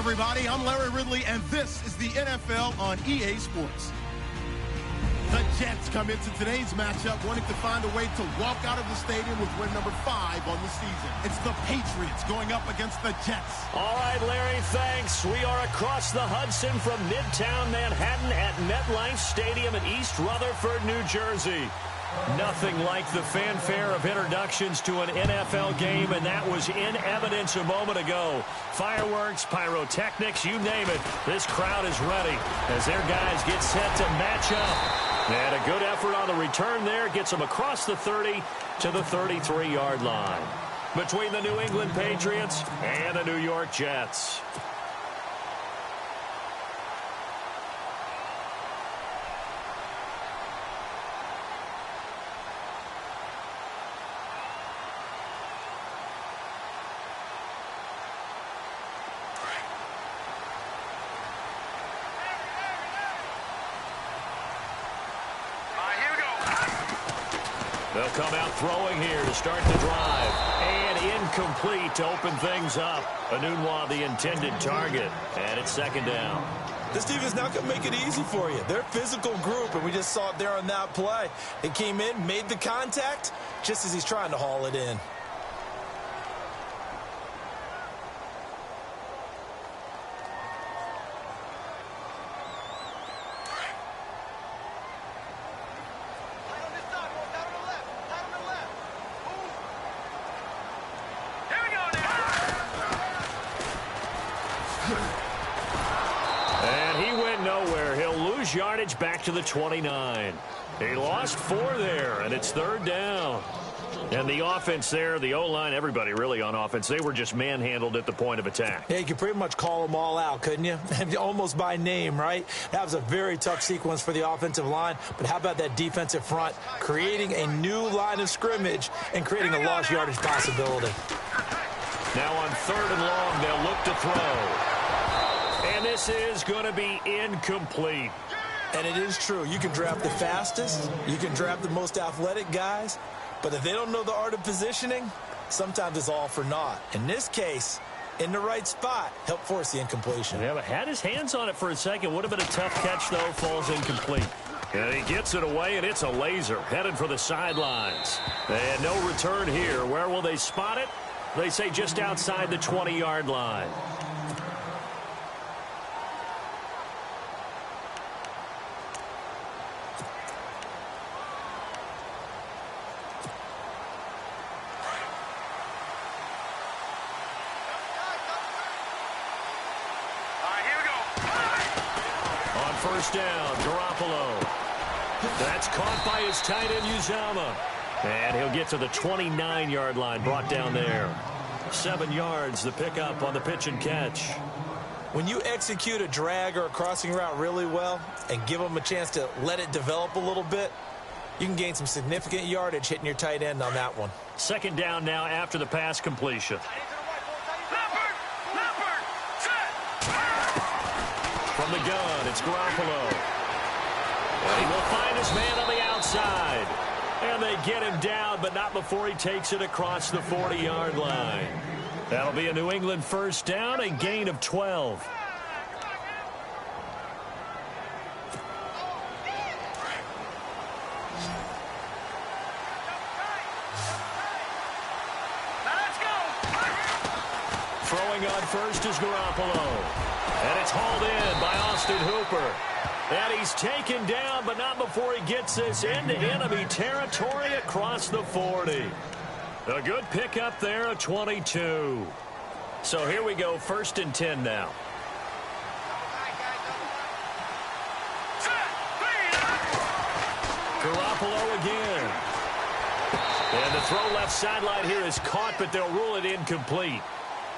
everybody. I'm Larry Ridley, and this is the NFL on EA Sports. The Jets come into today's matchup wanting to find a way to walk out of the stadium with win number 5 on the season. It's the Patriots going up against the Jets. All right, Larry, thanks. We are across the Hudson from Midtown Manhattan at MetLife Stadium in East Rutherford, New Jersey. Nothing like the fanfare of introductions to an NFL game, and that was in evidence a moment ago. Fireworks, pyrotechnics, you name it. This crowd is ready as their guys get set to match up. And a good effort on the return there gets them across the 30 to the 33-yard line. Between the New England Patriots and the New York Jets. They'll come out throwing here to start the drive. And incomplete to open things up. Anunwa, the intended target. And it's second down. This defense now can make it easy for you. They're a physical group, and we just saw it there on that play. They came in, made the contact, just as he's trying to haul it in. Yardage back to the 29. He lost 4 there, and it's third down. And the offense there, the O-line, everybody really on offense, they were just manhandled at the point of attack. Yeah, you could pretty much call them all out, couldn't you? Almost by name, right? That was a very tough sequence for the offensive line. But how about that defensive front creating a new line of scrimmage and creating a lost yardage possibility? Now on third and long, they'll look to throw. And this is going to be incomplete. And it is true. You can draft the fastest. You can draft the most athletic guys. But if they don't know the art of positioning, sometimes it's all for naught. In this case, in the right spot, helped force the incompletion. Yeah, but had his hands on it for a second. Would have been a tough catch, though. Falls incomplete. And he gets it away, and it's a laser. Headed for the sidelines. And no return here. Where will they spot it? They say just outside the 20-yard line. First down, Garoppolo. That's caught by his tight end, Uzama. And he'll get to the 29-yard line, brought down there. 7 yards, the pickup on the pitch and catch. When you execute a drag or a crossing route really well and give them a chance to let it develop a little bit, you can gain some significant yardage hitting your tight end on that one. Second down now after the pass completion. From the gun, it's Garoppolo. And he will find his man on the outside. And they get him down, but not before he takes it across the 40-yard line. That'll be a New England first down, a gain of 12. Throwing on first is Garoppolo. And it's hauled in by Austin Hooper. And he's taken down, but not before he gets this into enemy territory across the 40. A good pickup there, a 22. So here we go, first and 10 now. Garoppolo again. And the throw left sideline here is caught, but they'll rule it incomplete.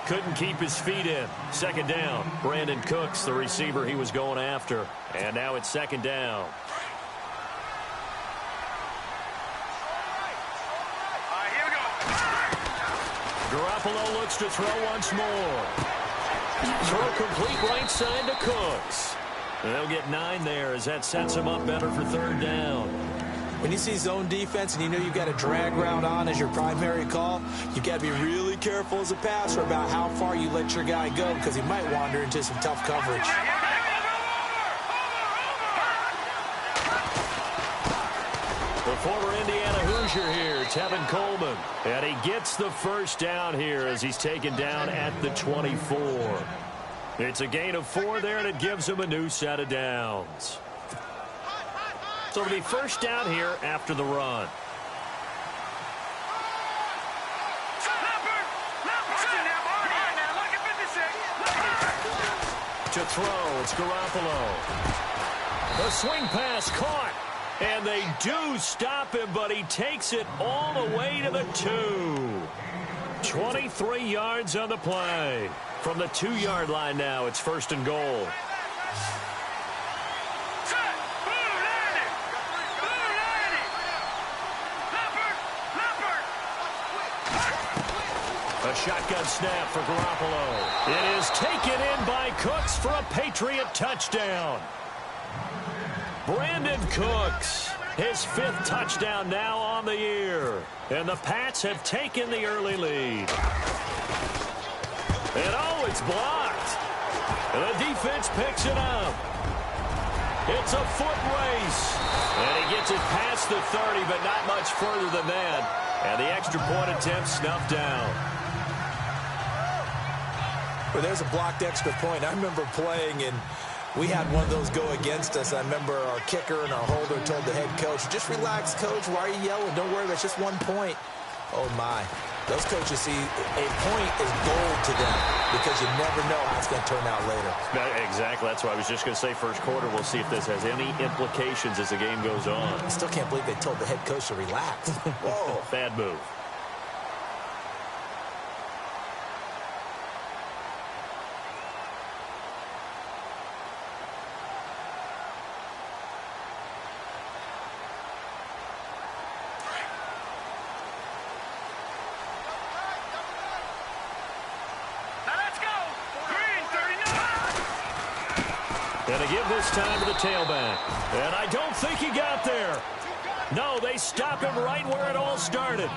Couldn't keep his feet in. Second down. Brandon Cooks, the receiver he was going after. And now it's second down. Garoppolo looks to throw once more. Throw complete right side to Cooks. They'll get 9 there as that sets him up better for third down. When you see zone defense and you know you've got a drag route on as your primary call, you've got to be really careful as a passer about how far you let your guy go because he might wander into some tough coverage. The former Indiana Hoosier here, Tevin Coleman. And he gets the first down here as he's taken down at the 24. It's a gain of 4 there, and it gives him a new set of downs. So it'll be first down here after the run. To throw, it's Garoppolo. The swing pass caught. And they do stop him, but he takes it all the way to the 2. 23 yards on the play. From the 2-yard line now, it's first and goal. A shotgun snap for Garoppolo. It is taken in by Cooks for a Patriot touchdown. Brandon Cooks, his 5th touchdown now on the year. And the Pats have taken the early lead. And oh, it's blocked. And the defense picks it up. It's a foot race. And he gets it past the 30, but not much further than that. And the extra point attempt snuffed down. Well, there's a blocked extra point. I remember playing and we had one of those go against us. I remember our kicker and our holder told the head coach, just relax, coach. Why are you yelling? Don't worry, it's just 1 point. Oh, my. Those coaches see a point is gold to them because you never know how it's going to turn out later. Exactly. That's why I was just going to say first quarter. We'll see if this has any implications as the game goes on. I still can't believe they told the head coach to relax. Whoa. Bad move. And to give this time to the tailback. And I don't think he got there. No, they stop him right where it all started.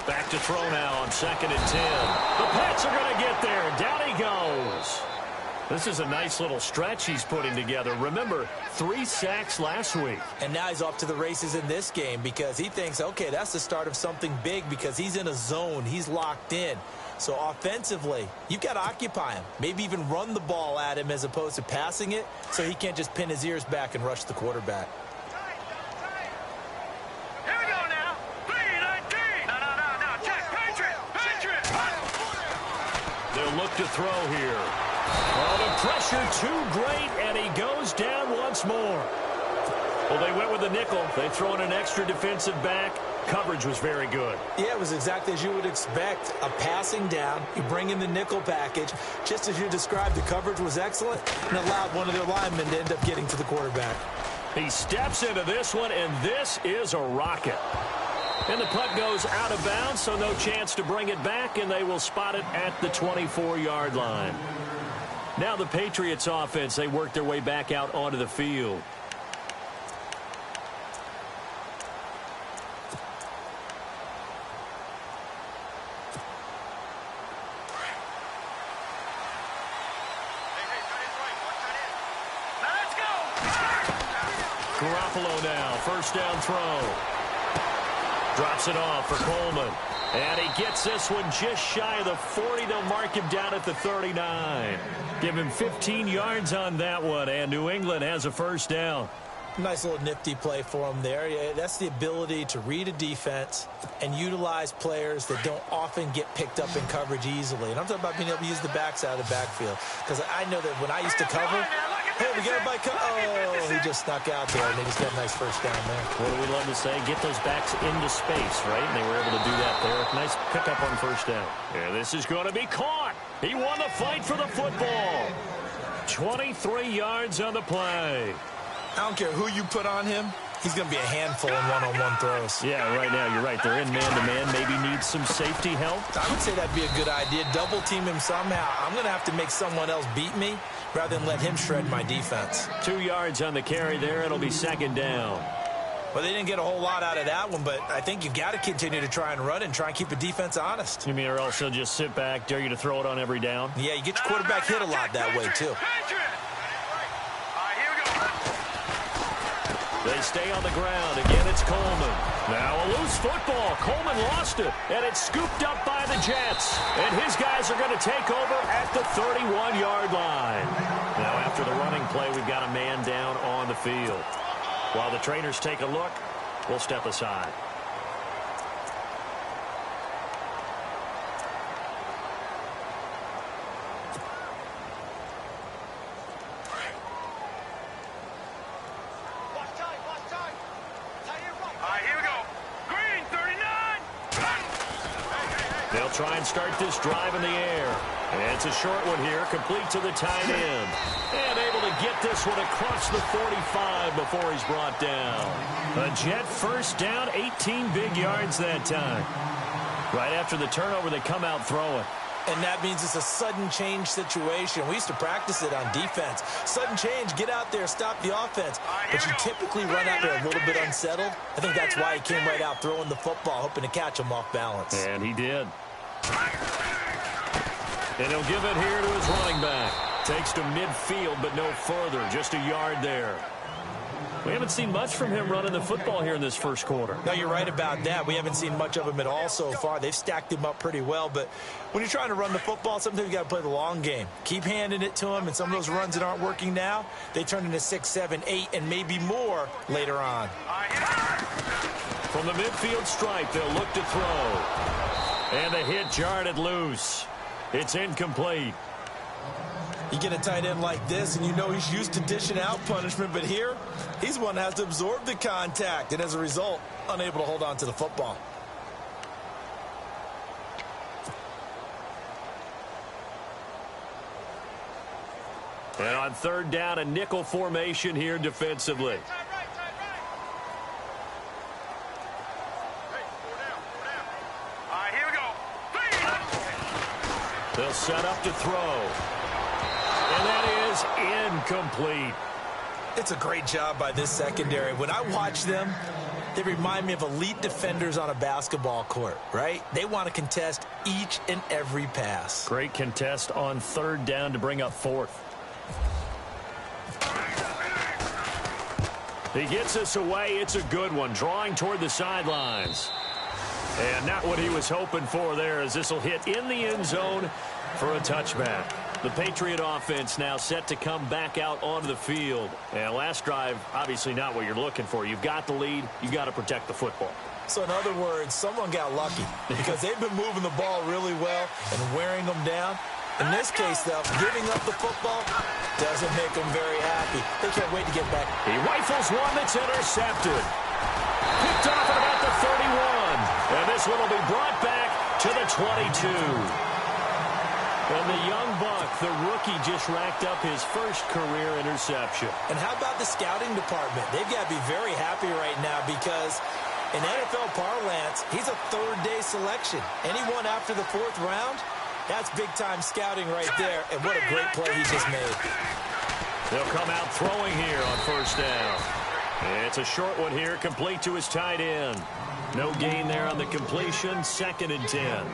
Back to throw now on 2nd and 10. The Pats are going to get there. Down he goes. This is a nice little stretch he's putting together. Remember, 3 sacks last week. And now he's off to the races in this game because he thinks, okay, that's the start of something big because he's in a zone. He's locked in. So offensively, you've got to occupy him. Maybe even run the ball at him as opposed to passing it so he can't just pin his ears back and rush the quarterback. Look to throw here. Oh, the pressure too great, and he goes down once more. Well, they went with the nickel. They throw in an extra defensive back. Coverage was very good. Yeah, it was exactly as you would expect. A passing down. You bring in the nickel package. Just as you described, the coverage was excellent and allowed one of their linemen to end up getting to the quarterback. He steps into this one, and this is a rocket. And the punt goes out of bounds, so no chance to bring it back, and they will spot it at the 24-yard line. Now the Patriots offense, they work their way back out onto the field. Garoppolo now, first down throw. Drops it off for Coleman. And he gets this one just shy of the 40. They'll mark him down at the 39. Give him 15 yards on that one, and New England has a first down. Nice little nifty play for him there. Yeah, that's the ability to read a defense and utilize players that don't often get picked up in coverage easily. And I'm talking about being able to use the backs out of the backfield. Because I know that when I used to cover, hey, we got everybody oh, he just snuck out there, and they just got a nice first down there. What do we love to say? Get those backs into space, right? And they were able to do that there. Nice pickup on first down. And this is going to be caught. He won the fight for the football. 23 yards on the play. I don't care who you put on him. He's going to be a handful in one-on-one throws. Yeah, right now, you're right. They're in man-to-man. Maybe needs some safety help. I would say that'd be a good idea. Double team him somehow. I'm going to have to make someone else beat me rather than let him shred my defense. 2 yards on the carry there. It'll be second down. Well, they didn't get a whole lot out of that one, but I think you've got to continue to try and run and try and keep the defense honest. You mean or else he'll just sit back, dare you to throw it on every down? Yeah, you get your quarterback hit a lot that way, too. They stay on the ground. Again, it's Coleman. Now a loose football. Coleman lost it, and it's scooped up by the Jets. And his guys are going to take over at the 31-yard line. Now, after the running play, we've got a man down on the field. While the trainers take a look, we'll step aside. They'll try and start this drive in the air. And it's a short one here, complete to the tight end. And able to get this one across the 45 before he's brought down. A Jet first down, 18 big yards that time. Right after the turnover, they come out throwing. And that means it's a sudden change situation. We used to practice it on defense. Sudden change, get out there, stop the offense. But you typically run out there a little bit unsettled. I think that's why he came right out throwing the football, hoping to catch him off balance. And he did. And he'll give it here to his running back. Takes to midfield, but no further. Just a yard there. We haven't seen much from him running the football here in this first quarter. No, you're right about that. We haven't seen much of him at all so far. They've stacked him up pretty well, but when you're trying to run the football, sometimes you got to play the long game. Keep handing it to him, and some of those runs that aren't working now, they turn into 6, 7, 8, and maybe more later on. From the midfield stripe, they'll look to throw. And the hit jarred it loose. It's incomplete. You get a tight end like this, and you know he's used to dishing out punishment, but here, he's one that has to absorb the contact, and as a result, unable to hold on to the football. And on third down, a nickel formation here defensively. They'll set up to throw. And that is incomplete. It's a great job by this secondary. When I watch them, they remind me of elite defenders on a basketball court, right? They want to contest each and every pass. Great contest on third down to bring up fourth. He gets us away. It's a good one, drawing toward the sidelines. And not what he was hoping for there, as this will hit in the end zone for a touchback. The Patriot offense now set to come back out onto the field. And last drive, obviously not what you're looking for. You've got the lead. You've got to protect the football. So in other words, someone got lucky because they've been moving the ball really well and wearing them down. In this case, though, giving up the football doesn't make them very happy. They can't wait to get back. He rifles one that's intercepted. Picked off at about the 31. And this one will be brought back to the 22. And the young buck, the rookie, just racked up his first career interception. And how about the scouting department? They've got to be very happy right now because in NFL parlance, he's a third-day selection. Anyone after the fourth round, that's big-time scouting right there. And what a great play he just made. They'll come out throwing here on first down. And it's a short one here, complete to his tight end. No gain there on the completion, 2nd and 10.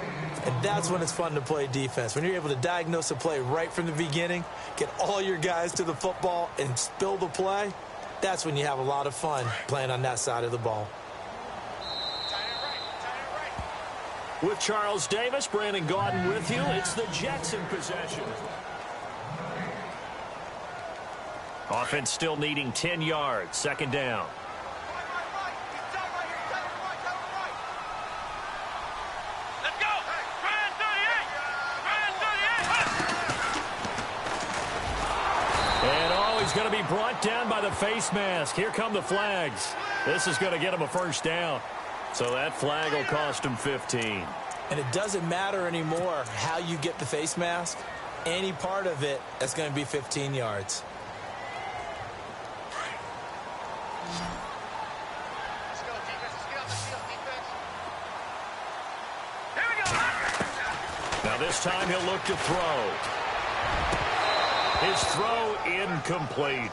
And that's when it's fun to play defense. When you're able to diagnose a play right from the beginning, get all your guys to the football and spill the play, that's when you have a lot of fun playing on that side of the ball. With Charles Davis, Brandon Gaudin with you. It's the Jets in possession. Offense still needing 10 yards, 2nd down. Going to be brought down by the face mask. Here come the flags. This is going to get him a first down. So that flag will cost him 15. And it doesn't matter anymore how you get the face mask. any part of it, that's going to be 15 yards. Let's go, defense. Let's get off the field, defense. Now this time he'll look to throw. His throw incomplete.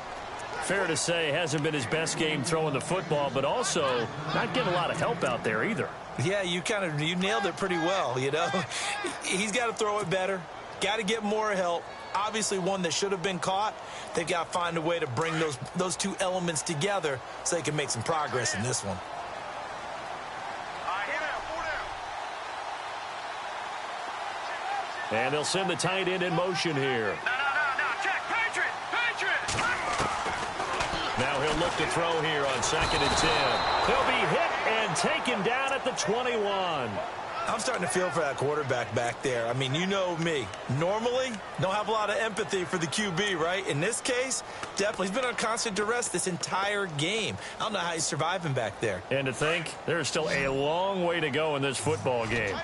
Fair to say, hasn't been his best game throwing the football, but also not getting a lot of help out there either. Yeah, you nailed it pretty well, you know. He's got to throw it better. Got to get more help. Obviously one that should have been caught. They've got to find a way to bring those two elements together so they can make some progress in this one. And they'll send the tight end in motion here. Check, Patriot! Now he'll look to throw here on 2nd and 10. He'll be hit and taken down at the 21. I'm starting to feel for that quarterback back there. I mean, you know me. Normally, don't have a lot of empathy for the QB, right? In this case, definitely. He's been on constant duress this entire game. I don't know how he's surviving back there. And to think, there's still a long way to go in this football game.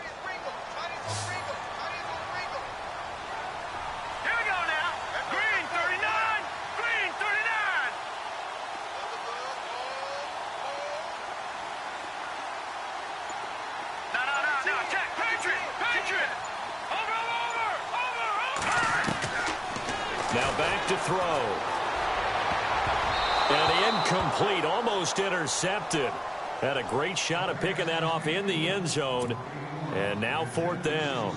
Now back to throw. And incomplete, almost intercepted. Had a great shot at picking that off in the end zone. And now 4th down.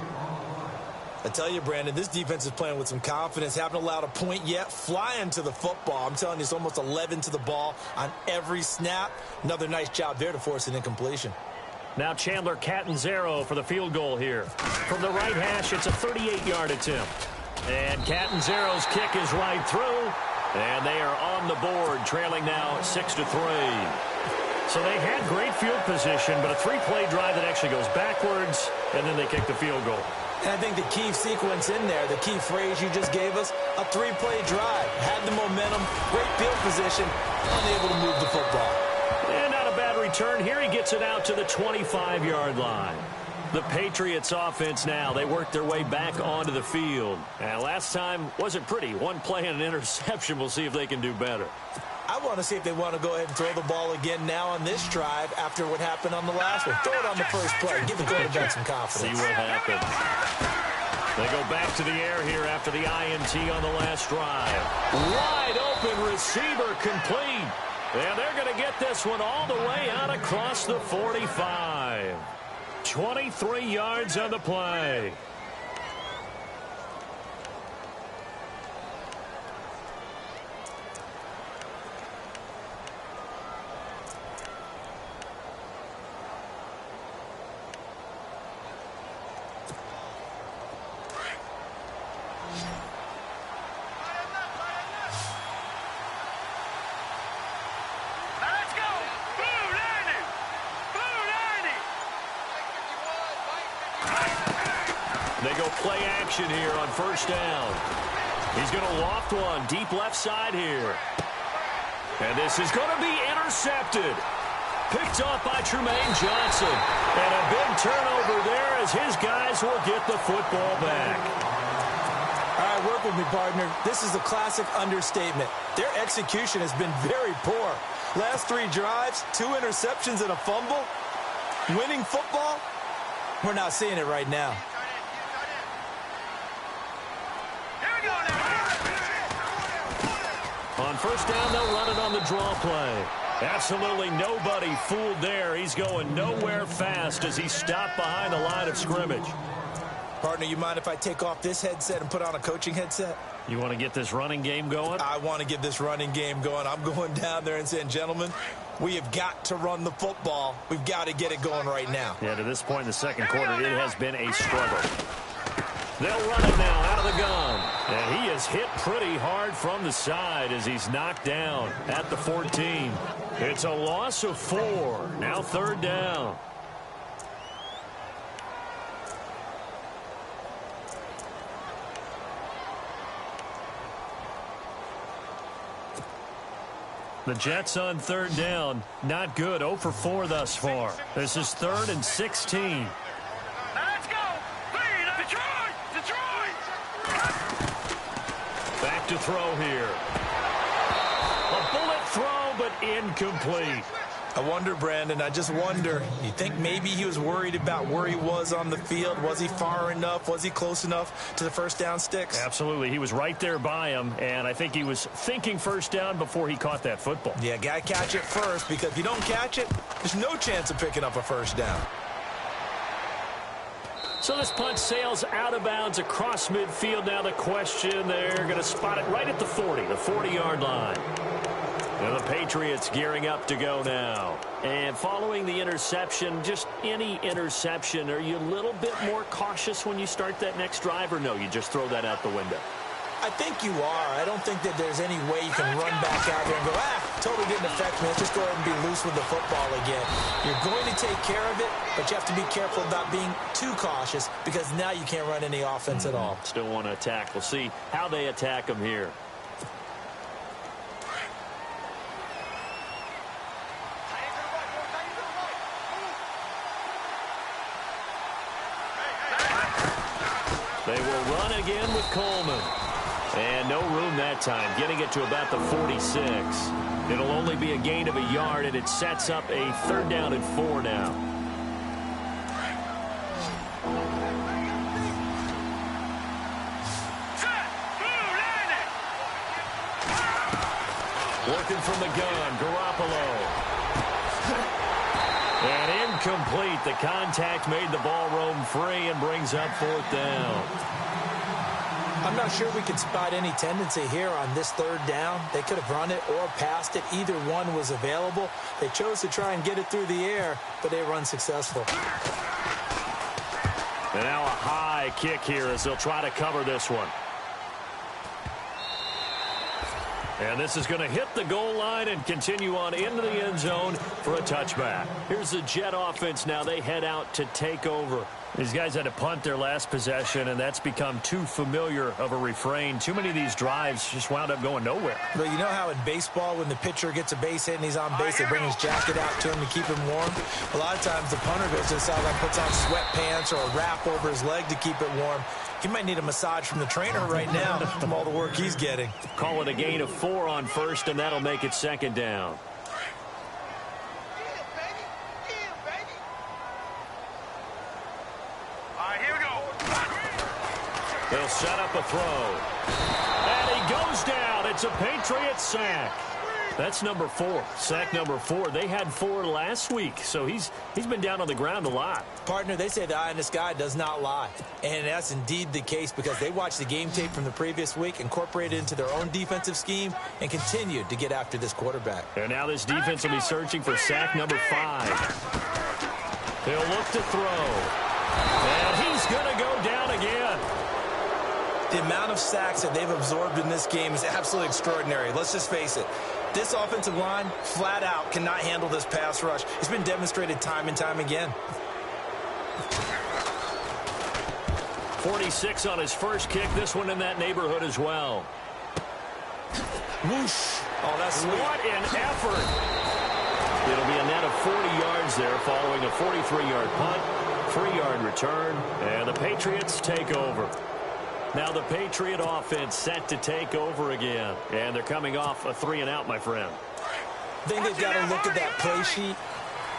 I tell you, Brandon, this defense is playing with some confidence. Haven't allowed a point yet. Flying to the football. I'm telling you, it's almost 11 to the ball on every snap. Another nice job there to force an incompletion. Now Chandler Catanzaro for the field goal here. From the right hash, it's a 38-yard attempt. And Catanzaro's kick is right through. And they are on the board, trailing now 6-3. So they had great field position, but a 3-play drive that actually goes backwards, and then they kick the field goal. And I think the key sequence in there, the key phrase you just gave us, a 3-play drive. Had the momentum, great field position, unable to move the football. And not a bad return here. He gets it out to the 25-yard line. The Patriots offense now, they work their way back onto the field. And last time wasn't pretty. One play and an interception. We'll see if they can do better. I want to see if they want to go ahead and throw the ball again now on this drive after what happened on the last one. Throw it on the first play. Give the quarterback some confidence. See what happens. They go back to the air here after the INT on the last drive. Wide open receiver complete. And they're going to get this one all the way out across the 45. 23 yards on the play. They go play action here on 1st down. He's going to loft one deep left side here. And this is going to be intercepted. Picked off by Trumaine Johnson. And a big turnover there as his guys will get the football back. All right, work with me, partner. This is a classic understatement. Their execution has been very poor. Last 3 drives, 2 interceptions and a fumble. Winning football? We're not seeing it right now. On 1st down, they'll run it on the draw play. Absolutely nobody fooled there. He's going nowhere fast as he stopped behind the line of scrimmage. Partner, you mind if I take off this headset and put on a coaching headset? You want to get this running game going? I want to get this running game going. I'm going down there and saying, gentlemen, we have got to run the football. We've got to get it going right now. Yeah, to this point in the second quarter, it has been a struggle. They'll run it now out of the gun. And he is hit pretty hard from the side as he's knocked down at the 14. It's a loss of 4. Now 3rd down. The Jets on 3rd down. Not good. 0 for 4 thus far. This is 3rd and 16. Let's go! Detroit! Detroit! Back to throw here. A bullet throw, but incomplete. I wonder, Brandon, I just wonder, you think maybe he was worried about where he was on the field? Was he far enough? Was he close enough to the first down sticks? Absolutely. He was right there by him, and I think he was thinking first down before he caught that football. Yeah, got to catch it first, because if you don't catch it, there's no chance of picking up a first down. So this punt sails out of bounds across midfield. Now the question, they're going to spot it right at the 40, the 40-yard line. And the Patriots gearing up to go now. And following the interception, just any interception, are you a little bit more cautious when you start that next drive, or no, you just throw that out the window? I think you are. I don't think that there's any way you can run back out there and go, totally didn't affect me. Let's just go ahead and be loose with the football again. You're going to take care of it, but you have to be careful about being too cautious, because now you can't run any offense at all. Still want to attack. We'll see how they attack them here. They will run again with Coleman. And no room that time, getting it to about the 46. It'll only be a gain of a yard, and it sets up a 3rd down and 4 now. Working from the gun, Garoppolo. And incomplete. The contact made the ball roam free and brings up 4th down. I'm not sure we could spot any tendency here on this 3rd down. They could have run it or passed it. Either one was available. They chose to try and get it through the air, but they run successful. And now a high kick here as they'll try to cover this one. And this is going to hit the goal line and continue on into the end zone for a touchback. Here's the Jet offense now. They head out to take over. These guys had to punt their last possession, and that's become too familiar of a refrain. Too many of these drives just wound up going nowhere. Well, you know how in baseball, when the pitcher gets a base hit and he's on base, they bring his jacket out to him to keep him warm? A lot of times the punter goes to the sideline, puts on sweatpants or a wrap over his leg to keep it warm. He might need a massage from the trainer right now from all the work he's getting. Call it a gain of 4 on 1st, and that'll make it 2nd down. They'll set up a throw. And he goes down. It's a Patriots sack. That's number 4. Sack number 4. They had 4 last week, so he's been down on the ground a lot. Partner, they say the eye in the sky does not lie. And that's indeed the case, because they watched the game tape from the previous week, incorporated it into their own defensive scheme, and continued to get after this quarterback. And now this defense will be searching for sack number 5. He'll look to throw. And he's going to go down again. The amount of sacks that they've absorbed in this game is absolutely extraordinary. Let's just face it. This offensive line, flat out, cannot handle this pass rush. It's been demonstrated time and time again. 46 on his first kick. This one in that neighborhood as well. Whoosh. Oh, that's sweet. What an effort. It'll be a net of 40 yards there following a 43-yard punt, 3-yard return, and the Patriots take over. Now the Patriot offense set to take over again. And they're coming off a 3-and-out, my friend. I think they've got to look at that play sheet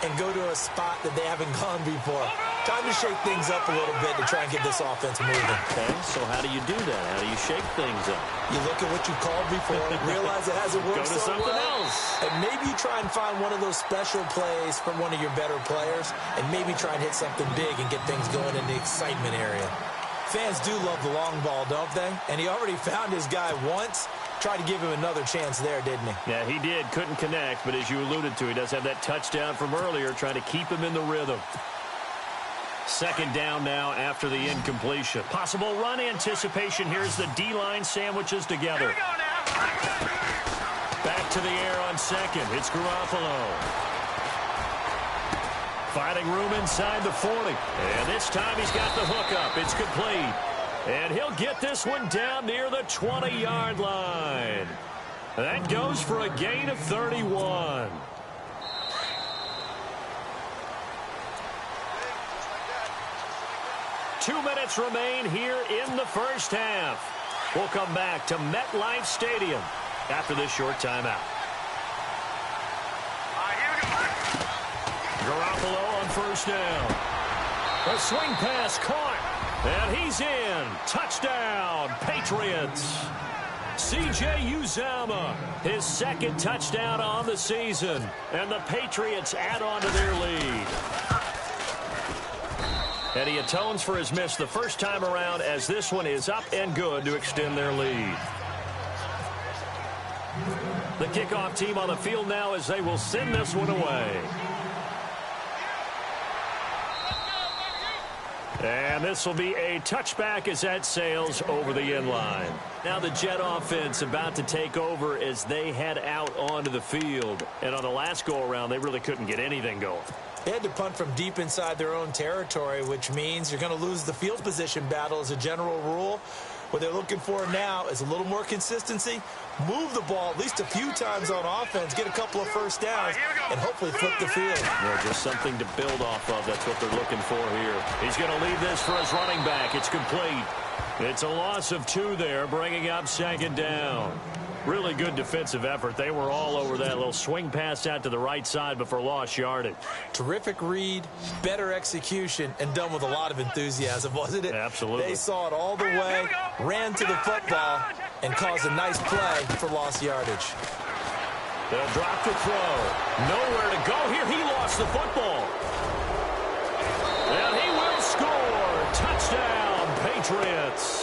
and go to a spot that they haven't gone before. Time to shake things up a little bit to try and get this offense moving. Okay, so how do you do that? How do you shake things up? You look at what you called before, realize it hasn't worked Go to so something well, else. and maybe you try and find one of those special plays from one of your better players, and maybe try and hit something big and get things going in the excitement area. Fans do love the long ball, don't they? And he already found his guy once. Tried to give him another chance there, didn't he? Yeah, he did. Couldn't connect, but as you alluded to, he does have that touchdown from earlier, trying to keep him in the rhythm. 2nd down now after the incompletion. Possible run anticipation. Here's the D-line sandwiches together. Back to the air on 2nd. It's Garoppolo. Finding room inside the 40. And this time he's got the hook up. It's complete. And he'll get this one down near the 20-yard line. That goes for a gain of 31. Two minutes remain here in the first half. We'll come back to MetLife Stadium after this short timeout. Garoppolo on first down. A swing pass caught, and he's in. Touchdown, Patriots. C.J. Uzomah, his second touchdown on the season, and the Patriots add on to their lead. And he atones for his miss the first time around, as this one is up and good to extend their lead. The kickoff team on the field now as they will send this one away. And this will be a touchback as that sails over the end line. Now the Jet offense about to take over as they head out onto the field. And on the last go-around, they really couldn't get anything going. They had to punt from deep inside their own territory, which means you're going to lose the field position battle as a general rule. What they're looking for now is a little more consistency, move the ball at least a few times on offense, get a couple of first downs, and hopefully flip the field. Yeah, just something to build off of. That's what they're looking for here. He's going to leave this for his running back. It's complete. It's a loss of 2 there, bringing up second down. Really good defensive effort. They were all over that little swing pass out to the right side before lost yardage. Terrific read, better execution, and done with a lot of enthusiasm, wasn't it? Absolutely. They saw it all the way, ran to the football, and caused a nice play for lost yardage. They'll drop the throw. Nowhere to go here. He lost the football. And he will score. Touchdown, Patriots.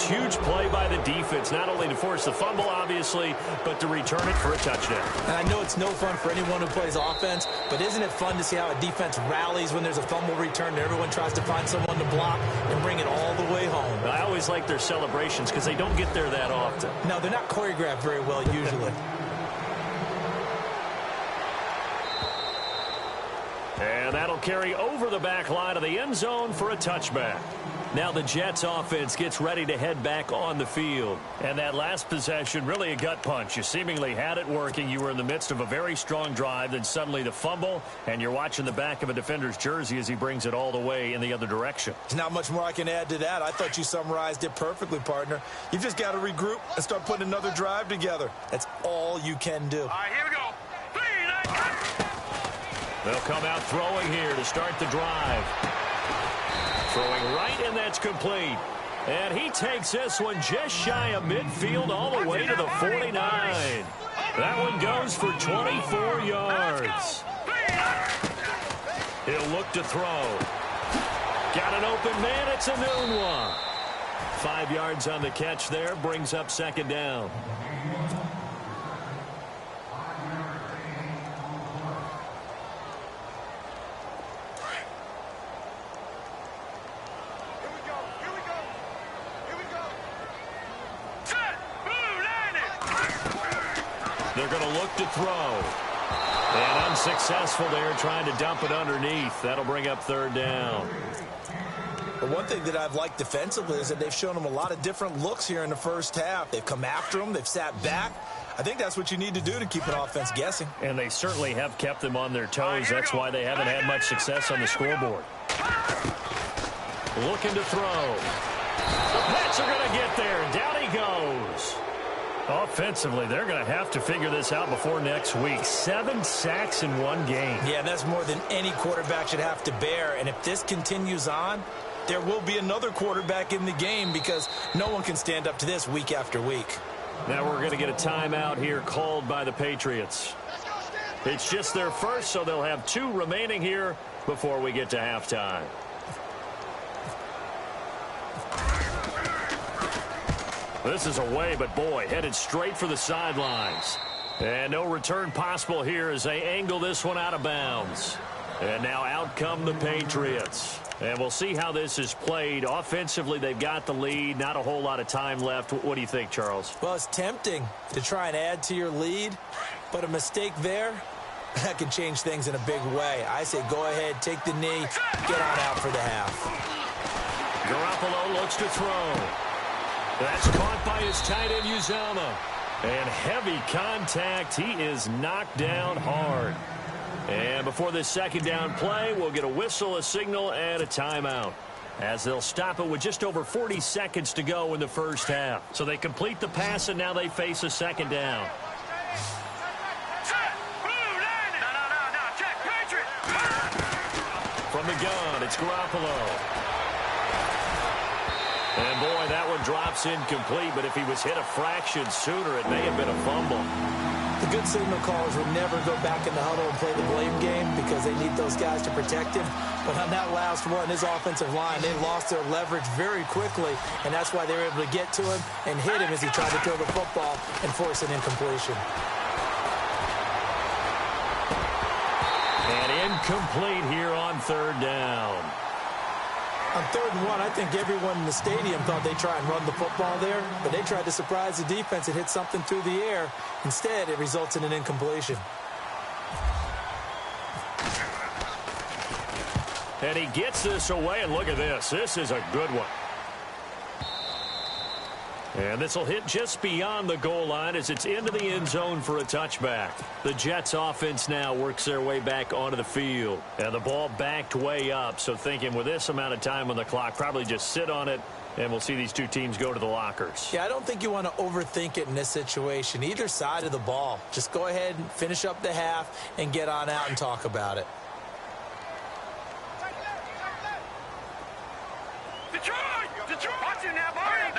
Huge play by the defense, not only to force the fumble, obviously, but to return it for a touchdown. And I know it's no fun for anyone who plays offense, but isn't it fun to see how a defense rallies when there's a fumble return and everyone tries to find someone to block and bring it all the way home? I always like their celebrations because they don't get there that often. No, they're not choreographed very well usually. And that'll carry over the back line of the end zone for a touchback. Now the Jets offense gets ready to head back on the field. And that last possession, really a gut punch. You seemingly had it working. You were in the midst of a very strong drive. Then suddenly the fumble, and you're watching the back of a defender's jersey as he brings it all the way in the other direction. There's not much more I can add to that. I thought you summarized it perfectly, partner. You've just got to regroup and start putting another drive together. That's all you can do. All right, here we go. 3, 9, They'll come out throwing here to start the drive. Throwing right, and that's complete. And he takes this one just shy of midfield all the way to the 49. That one goes for 24 yards. He'll look to throw. Got an open man. It's a noon one. 5 yards on the catch there. Brings up second down. They're going to look to throw. And unsuccessful there, trying to dump it underneath. That'll bring up third down. But one thing that I've liked defensively is that they've shown them a lot of different looks here in the first half. They've come after them. They've sat back. I think that's what you need to do to keep an offense guessing. And they certainly have kept them on their toes. That's why they haven't had much success on the scoreboard. Looking to throw. The Pats are going to get there, and down he goes. Offensively, they're going to have to figure this out before next week. 7 sacks in one game. Yeah, that's more than any quarterback should have to bear. And if this continues on, there will be another quarterback in the game because no one can stand up to this week after week. Now we're going to get a timeout here called by the Patriots. It's just their first, so they'll have 2 remaining here before we get to halftime. This is away, but boy, headed straight for the sidelines. And no return possible here as they angle this one out of bounds. And now out come the Patriots. And we'll see how this is played. Offensively, they've got the lead. Not a whole lot of time left. What do you think, Charles? Well, it's tempting to try and add to your lead, but a mistake there, that can change things in a big way. I say go ahead, take the knee, get on out for the half. Garoppolo looks to throw. That's caught by his tight end, Uzomah. And heavy contact. He is knocked down hard. And before this second down play, we'll get a whistle, a signal, and a timeout. as they'll stop it with just over 40 seconds to go in the first half. So they complete the pass, and now they face a second down. From the gun, it's Garoppolo. And, boy, that one drops incomplete, but if he was hit a fraction sooner, it may have been a fumble. The good signal callers will never go back in the huddle and play the blame game because they need those guys to protect him. But on that last one, his offensive line, they lost their leverage very quickly, and that's why they were able to get to him and hit him as he tried to throw the football and force an incompletion. And incomplete here on third down. On 3rd and 1, I think everyone in the stadium thought they'd try and run the football there, but they tried to surprise the defense and hit something through the air. Instead, it results in an incompletion. And he gets this away, and look at this. This is a good one. And this will hit just beyond the goal line as it's into the end zone for a touchback. The Jets offense now works their way back onto the field. And the ball backed way up, so thinking with this amount of time on the clock, probably just sit on it, and we'll see these two teams go to the lockers. Yeah, I don't think you want to overthink it in this situation. Either side of the ball. Just go ahead and finish up the half and get on out and talk about it. Detroit! Watch it now, Barney!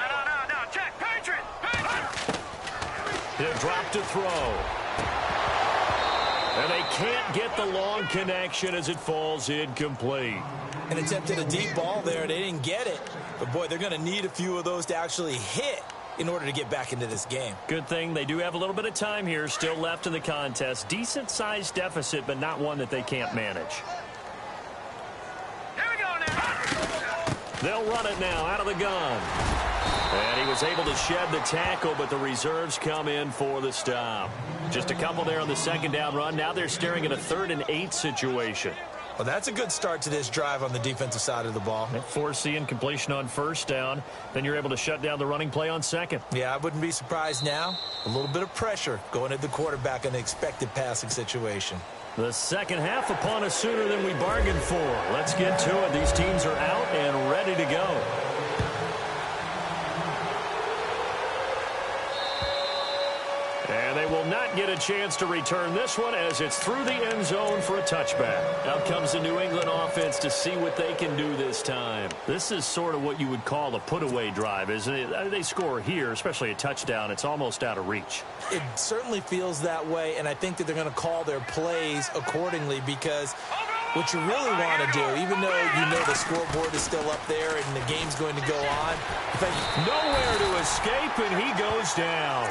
No, check! Patriot! He'll drop to throw. And they can't get the long connection as it falls incomplete. And attempted a deep ball there. They didn't get it. But, boy, they're going to need a few of those to actually hit in order to get back into this game. Good thing they do have a little bit of time here still left in the contest. Decent-sized deficit, but not one that they can't manage. Here we go now! They'll run it now out of the gun. And he was able to shed the tackle, but the reserves come in for the stop. Just a couple there on the second down run. Now they're staring at a 3rd and 8 situation. Well, that's a good start to this drive on the defensive side of the ball. Force the incompletion on first down. Then you're able to shut down the running play on second. Yeah, I wouldn't be surprised now. A little bit of pressure going at the quarterback in the expected passing situation. The second half upon us sooner than we bargained for. Let's get to it. These teams are out and ready to go. And they will not get a chance to return this one as it's through the end zone for a touchback. Out comes the New England offense to see what they can do this time. This is sort of what you would call a put-away drive, isn't it? They score here, especially a touchdown. It's almost out of reach. It certainly feels that way, and I think that they're going to call their plays accordingly because what you really want to do, even though you know the scoreboard is still up there and the game's going to go on. Nowhere to escape, and he goes down.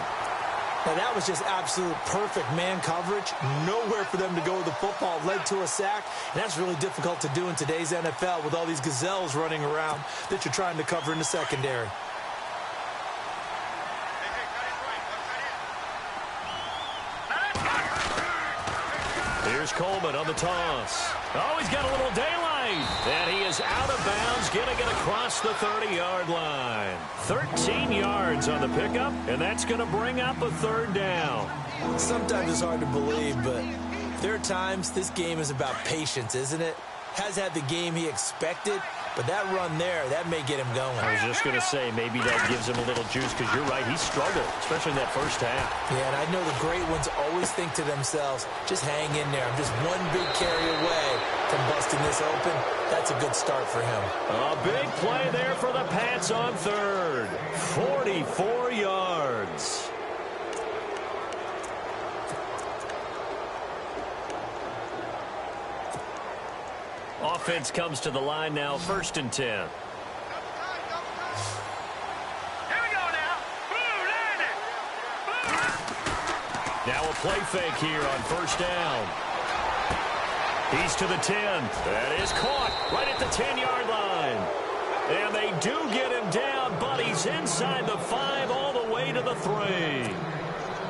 Now, that was just absolute perfect man coverage. Nowhere for them to go with the football. Led to a sack, and that's really difficult to do in today's NFL with all these gazelles running around that you're trying to cover in the secondary. Here's Coleman on the toss. Oh, he's got a little daylight. And he is out of bounds, getting it across the 30-yard line. 13 yards on the pickup, and that's going to bring up a 3rd down. Sometimes it's hard to believe, but there are times this game is about patience, isn't it? Has had the game he expected, but that run there, that may get him going. I was just going to say, maybe that gives him a little juice, because you're right, he struggled, especially in that first half. Yeah, and I know the great ones always think to themselves, just hang in there. I'm just one big carry away from busting this open. That's a good start for him. A big play there for the Pats on 3rd. 44 yards. Offense comes to the line now, 1st and 10. Here we go now. Boom, Now a play fake here on 1st down. He's to the 10. That is caught right at the 10-yard line. And they do get him down, but he's inside the 5 all the way to the 3.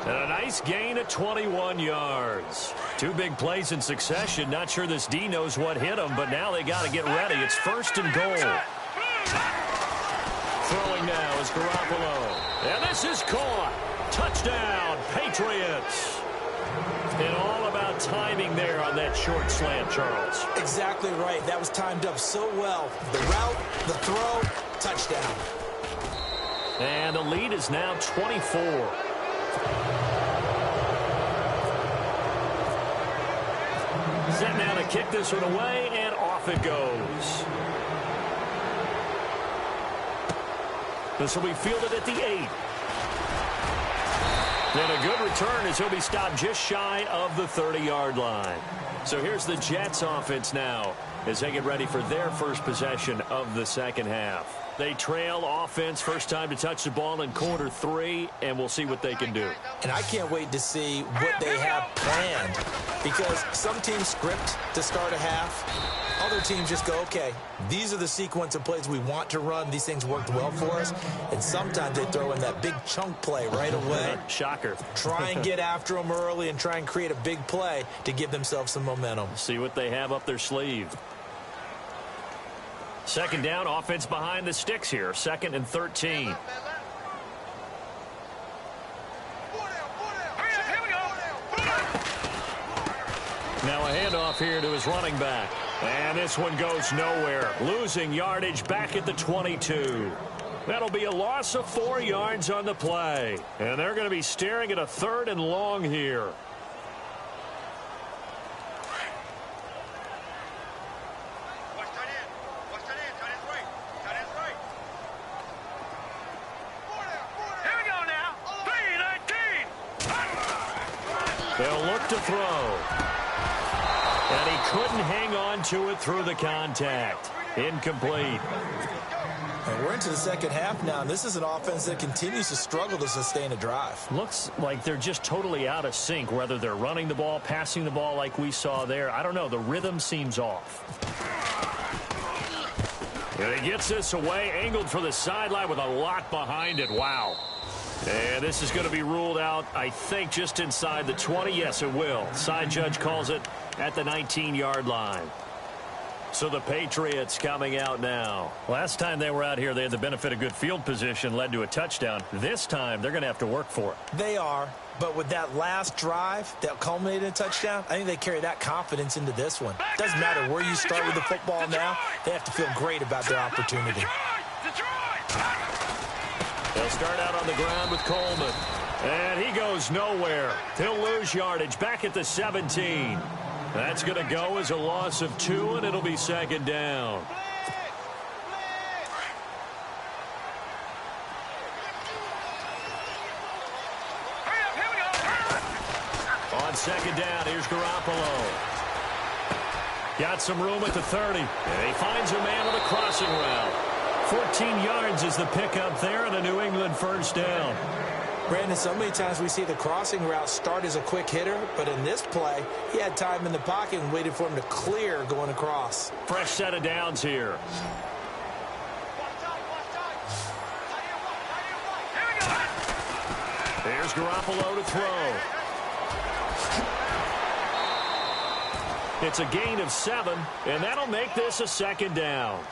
And a nice gain of 21 yards. 2 big plays in succession. Not sure this D knows what hit him, but now they got to get ready. It's 1st and goal. Throwing now is Garoppolo. And this is caught. Touchdown, Patriots. And all about timing there on that short slant, Charles. Exactly right. That was timed up so well. The route, the throw, touchdown. And the lead is now 24. Set now to kick this one away, and off it goes. This will be fielded at the 8. And a good return as he'll be stopped just shy of the 30-yard line. So here's the Jets offense now as they get ready for their first possession of the second half. They trail offense first time to touch the ball in quarter 3, and we'll see what they can do. And I can't wait to see what they have planned, because some teams script to start a half. Other teams just go, okay, these are the sequence of plays we want to run. These things worked well for us. And sometimes they throw in that big chunk play right away. Shocker. Try and get after them early and try and create a big play to give themselves some momentum. See what they have up their sleeve. Second down, offense behind the sticks here. 2nd and 13. Now a handoff here to his running back. And this one goes nowhere. Losing yardage back at the 22. That'll be a loss of 4 yards on the play. And they're going to be staring at a 3rd and long here. They'll look to throw. And he couldn't hang on to it through the contact. Incomplete. And we're into the second half now, and this is an offense that continues to struggle to sustain a drive. Looks like they're just totally out of sync, whether they're running the ball, passing the ball like we saw there. I don't know. The rhythm seems off. And he gets this away, angled for the sideline with a lot behind it. Wow. And this is going to be ruled out, I think, just inside the 20. Yes, it will. Side judge calls it at the 19-yard line. So the Patriots coming out now. Last time they were out here, they had the benefit of good field position, led to a touchdown. This time, they're going to have to work for it. They are, but with that last drive that culminated in a touchdown, I think they carry that confidence into this one. Doesn't matter where you start with the football now, they have to feel great about their opportunity. They'll start out on the ground with Coleman. And he goes nowhere. He'll lose yardage back at the 17. That's going to go as a loss of 2, and it'll be 2nd down. On 2nd down, here's Garoppolo. Got some room at the 30. And he finds a man on the crossing route. 14 yards is the pickup there, and a New England first down. Brandon, so many times we see the crossing route start as a quick hitter, but in this play, he had time in the pocket and waited for him to clear going across. Fresh set of downs here. There's Garoppolo to throw. It's a gain of 7, and that'll make this a 2nd down.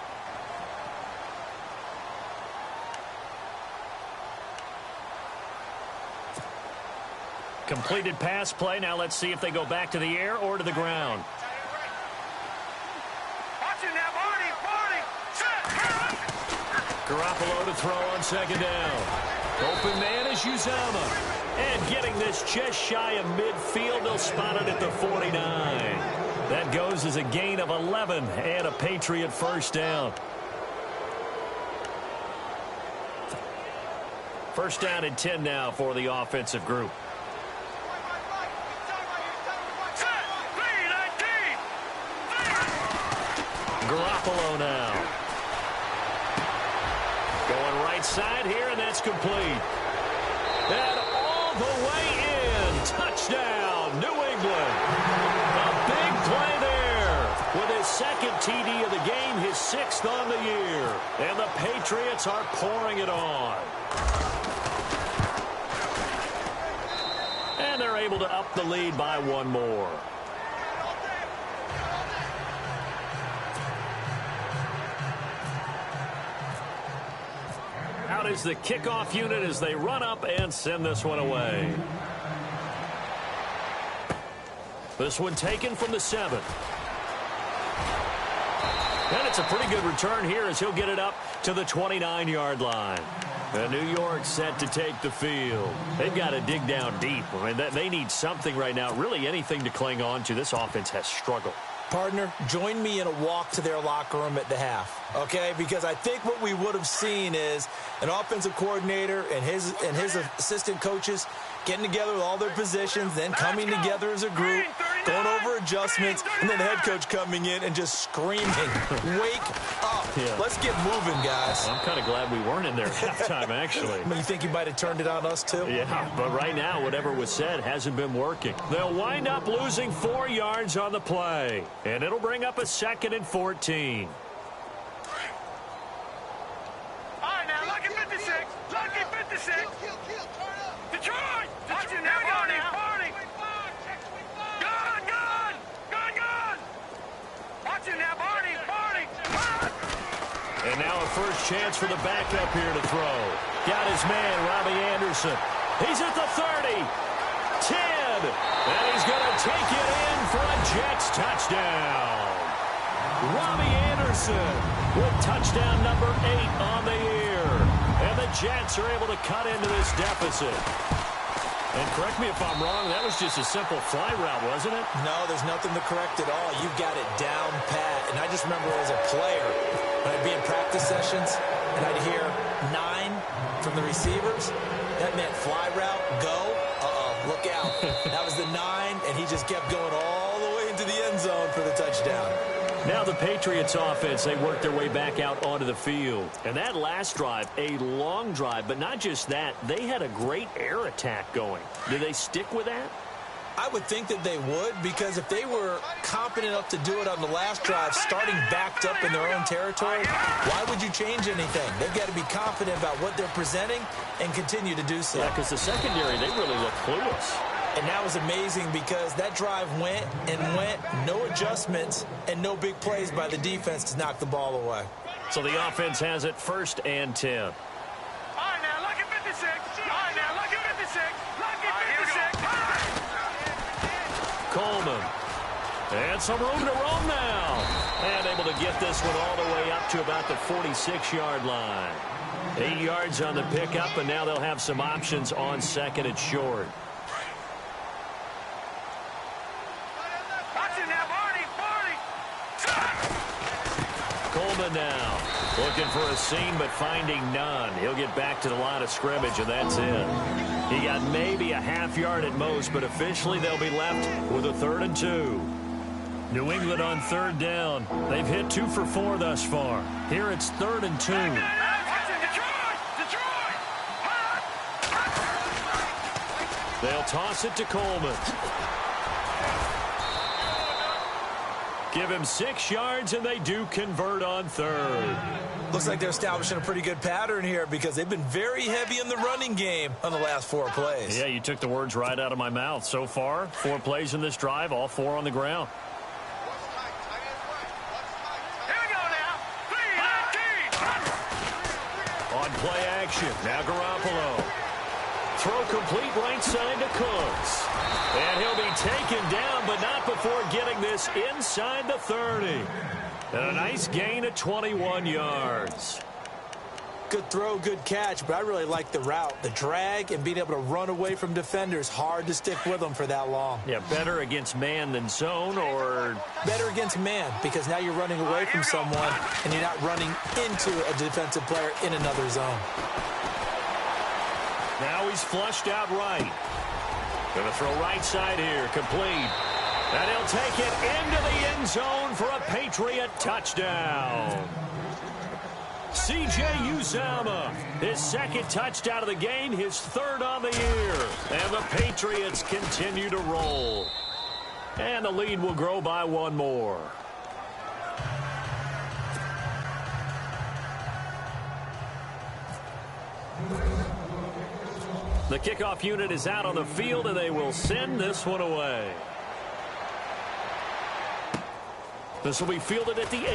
Completed pass play. Now let's see if they go back to the air or to the ground. Garoppolo to throw on 2nd down. Open man is Uzama. And getting this just shy of midfield, they'll spot it at the 49. That goes as a gain of 11 and a Patriot first down. First down and 10 now for the offensive group. Garoppolo now. Going right side here, and that's complete. And all the way in. Touchdown, New England. A big play there. With his 2nd TD of the game, his 6th on the year. And the Patriots are pouring it on. And they're able to up the lead by 1 more. Out is the kickoff unit as they run up and send this one away. This one taken from the 7. And it's a pretty good return here as he'll get it up to the 29-yard line. And New York set to take the field. They've got to dig down deep. I mean, they need something right now, really anything to cling on to. This offense has struggled. Partner, join me in a walk to their locker room at the half, okay? Because I think what we would have seen is an offensive coordinator and his assistant coaches getting together with all their positions, then coming together as a group, going over adjustments, and then the head coach coming in and just screaming, wake up. Yeah. Let's get moving, guys. I'm kind of glad we weren't in there at halftime, actually. You think you might have turned it on us, too? Yeah, but right now, whatever was said hasn't been working. They'll wind up losing 4 yards on the play, and it'll bring up a 2nd and 14. All right, now, lucky 56. Lucky 56. Detroit! Watch it now, Barney! Barney! Gun! Watch it now, Barney! Barney! And now a first chance for the backup here to throw. Got his man, Robbie Anderson. He's at the 30. 10. And he's going to take it in for a Jets touchdown. Robbie Anderson with touchdown number 8 on the year. And the Jets are able to cut into this deficit. And correct me if I'm wrong, that was just a simple fly route, wasn't it? No, there's nothing to correct at all. You've got it down pat. And I just remember as a player, when I'd be in practice sessions, and I'd hear 9 from the receivers. That meant fly route, go. Look out. That was the 9, and he just kept going all the way into the end zone for the touchdown. Now the Patriots offense, they work their way back out onto the field. And that last drive, a long drive, but not just that, they had a great air attack going. Do they stick with that? I would think that they would, because if they were competent enough to do it on the last drive, starting backed up in their own territory, why would you change anything? They've got to be confident about what they're presenting and continue to do so. Yeah, because the secondary, they really look clueless. And that was amazing because that drive went and went, no adjustments, and no big plays by the defense to knock the ball away. So the offense has it 1st and 10. All right, now, lucky 56. All right, now, lucky 56. Lucky 56. Coleman. And some room to roam now. And able to get this one all the way up to about the 46-yard line. 8 yards on the pickup, and now they'll have some options on 2nd and short. Coleman now looking for a seam but finding none. He'll get back to the line of scrimmage, and that's it. He got maybe a half yard at most, but officially they'll be left with a 3rd and 2. New England on 3rd down. They've hit 2 for 4 thus far. Here it's 3rd and 2. They'll toss it to Coleman. Give him 6 yards, and they do convert on 3rd. Looks like they're establishing a pretty good pattern here because they've been very heavy in the running game on the last 4 plays. Yeah, you took the words right out of my mouth. So far, 4 plays in this drive, all 4 on the ground. Here we go now. 3-19. On play action, now Garoppolo. Throw complete right side to Cooks. And he'll be taken down, but not before getting this inside the 30. And a nice gain of 21 yards. Good throw, good catch, but I really like the route. The drag and being able to run away from defenders, hard to stick with them for that long. Yeah, better against man than zone, or? Better against man, because now you're running away from someone and you're not running into a defensive player in another zone. Now he's flushed out right. Going to throw right side here, complete. And he'll take it into the end zone for a Patriot touchdown. C.J. Uzomah, his 2nd touchdown of the game, his 3rd on the year. And the Patriots continue to roll. And the lead will grow by 1 more. The kickoff unit is out on the field, and they will send this one away. This will be fielded at the 8.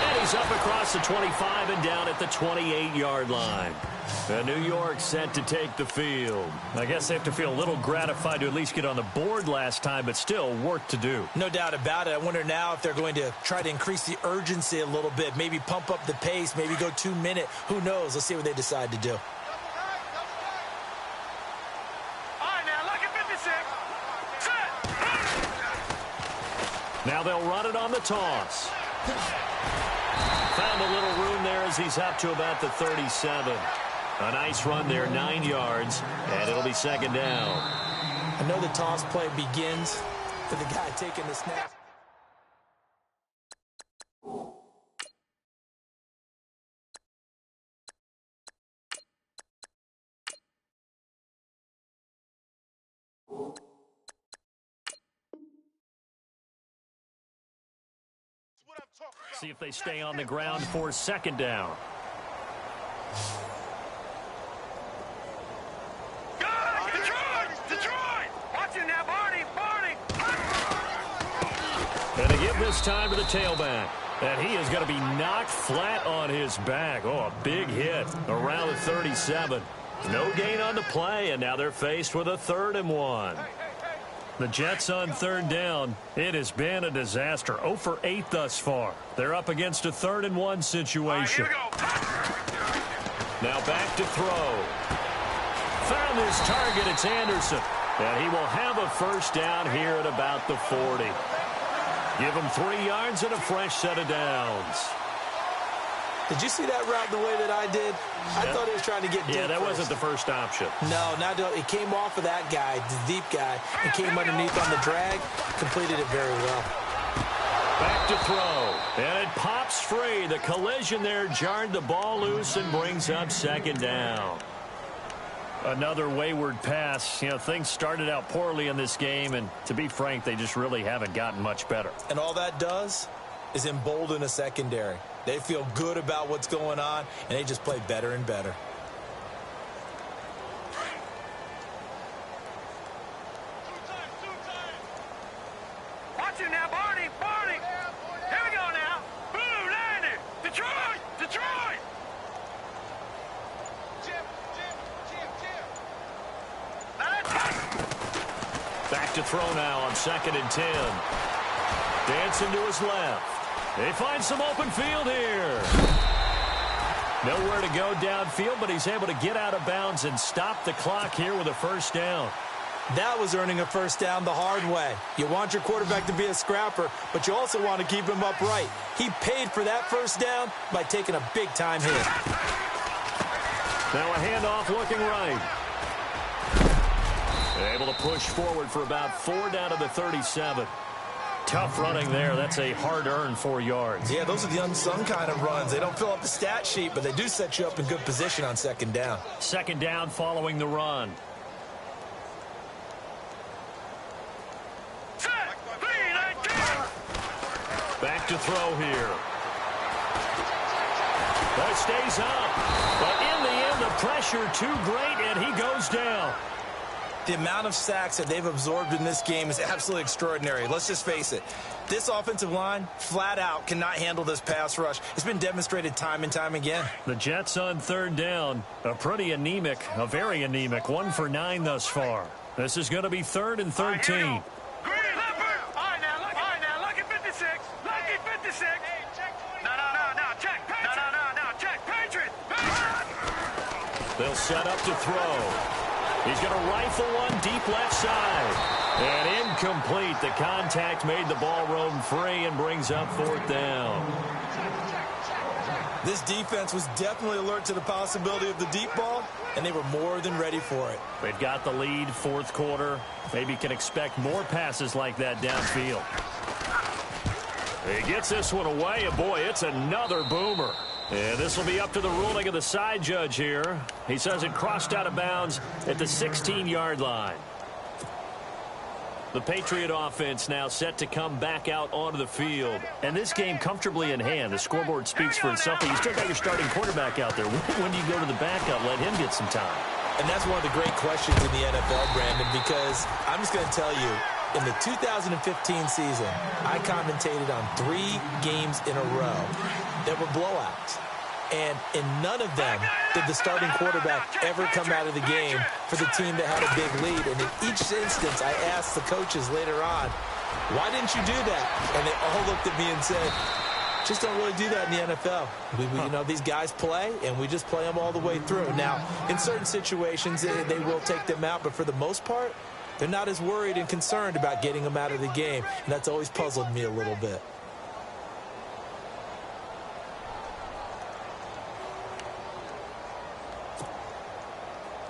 And he's up across the 25 and down at the 28-yard line. And New York set to take the field. I guess they have to feel a little gratified to at least get on the board last time, but still work to do. No doubt about it. I wonder now if they're going to try to increase the urgency a little bit, maybe pump up the pace, maybe go 2 minute. Who knows? Let's see what they decide to do. All right, now, look at 56. Set. Now they'll run it on the toss. Found a little room there as he's up to about the 37. A nice run there, 9 yards, and it'll be second down. I know the toss play begins for the guy taking the snap. See if they stay on the ground for second down. And they give this time to the tailback. And he is going to be knocked flat on his back. Oh, a big hit around the 37. No gain on the play, and now they're faced with a 3rd and 1. The Jets on third down. It has been a disaster. 0 for 8 thus far. They're up against a 3rd and 1 situation. Now back to throw. Found his target. It's Anderson. And he will have a first down here at about the 40. Give him 3 yards and a fresh set of downs. Did you see that route the way that I did? I thought he was trying to get deep. Yeah, that first. wasn't the first option. No, it came off of that guy, the deep guy, and came underneath on the drag. Completed it very well. Back to throw. And it pops free. The collision there jarred the ball loose and brings up second down. Another wayward pass. You know, things started out poorly in this game, and to be frank, they just really haven't gotten much better. And all that does is embolden a secondary. They feel good about what's going on, and they just play better and better. Watch it now, Barney. Here we go now. Boom, landed. Detroit. Back to throw now on 2nd and 10. Dancing to his left. They find some open field here. Nowhere to go downfield, but he's able to get out of bounds and stop the clock here with a first down. That was earning a first down the hard way. You want your quarterback to be a scrapper, but you also want to keep him upright. He paid for that first down by taking a big-time hit. Now a handoff looking right. Able to push forward for about 4 down to the 37. Tough running there. That's a hard-earned 4 yards. Yeah, those are the unsung kind of runs. They don't fill up the stat sheet, but they do set you up in good position on second down. Second down following the run. Back to throw here. That stays up. But in the end, the pressure too great, and he goes down. The amount of sacks that they've absorbed in this game is absolutely extraordinary. Let's just face it. This offensive line, flat out, cannot handle this pass rush. It's been demonstrated time and time again. The Jets on third down. A very anemic 1 for 9 thus far. This is going to be 3rd and 13. All right, now, look at 56. Look at 56. No, check. No, check. Patriot. They'll set up to throw. He's going to rifle one deep left side. And incomplete. The contact made the ball roam free and brings up 4th down. This defense was definitely alert to the possibility of the deep ball, and they were more than ready for it. They've got the lead, 4th quarter. Maybe can expect more passes like that downfield. He gets this one away, and boy, it's another boomer. And this will be up to the ruling of the side judge here. He says it crossed out of bounds at the 16-yard line. The Patriot offense now set to come back out onto the field. And this game comfortably in hand. The scoreboard speaks for itself. But you still got your starting quarterback out there. When do you go to the backup, let him get some time? And that's one of the great questions in the NFL, Brandon, because I'm just going to tell you, in the 2015 season, I commentated on 3 games in a row that were blowouts. And in none of them did the starting quarterback ever come out of the game for the team that had a big lead. And in each instance, I asked the coaches later on, why didn't you do that? And they all looked at me and said, just don't really do that in the NFL. You know, these guys play, and we just play them all the way through. Now, in certain situations, they will take them out, but for the most part, they're not as worried and concerned about getting them out of the game. And that's always puzzled me a little bit.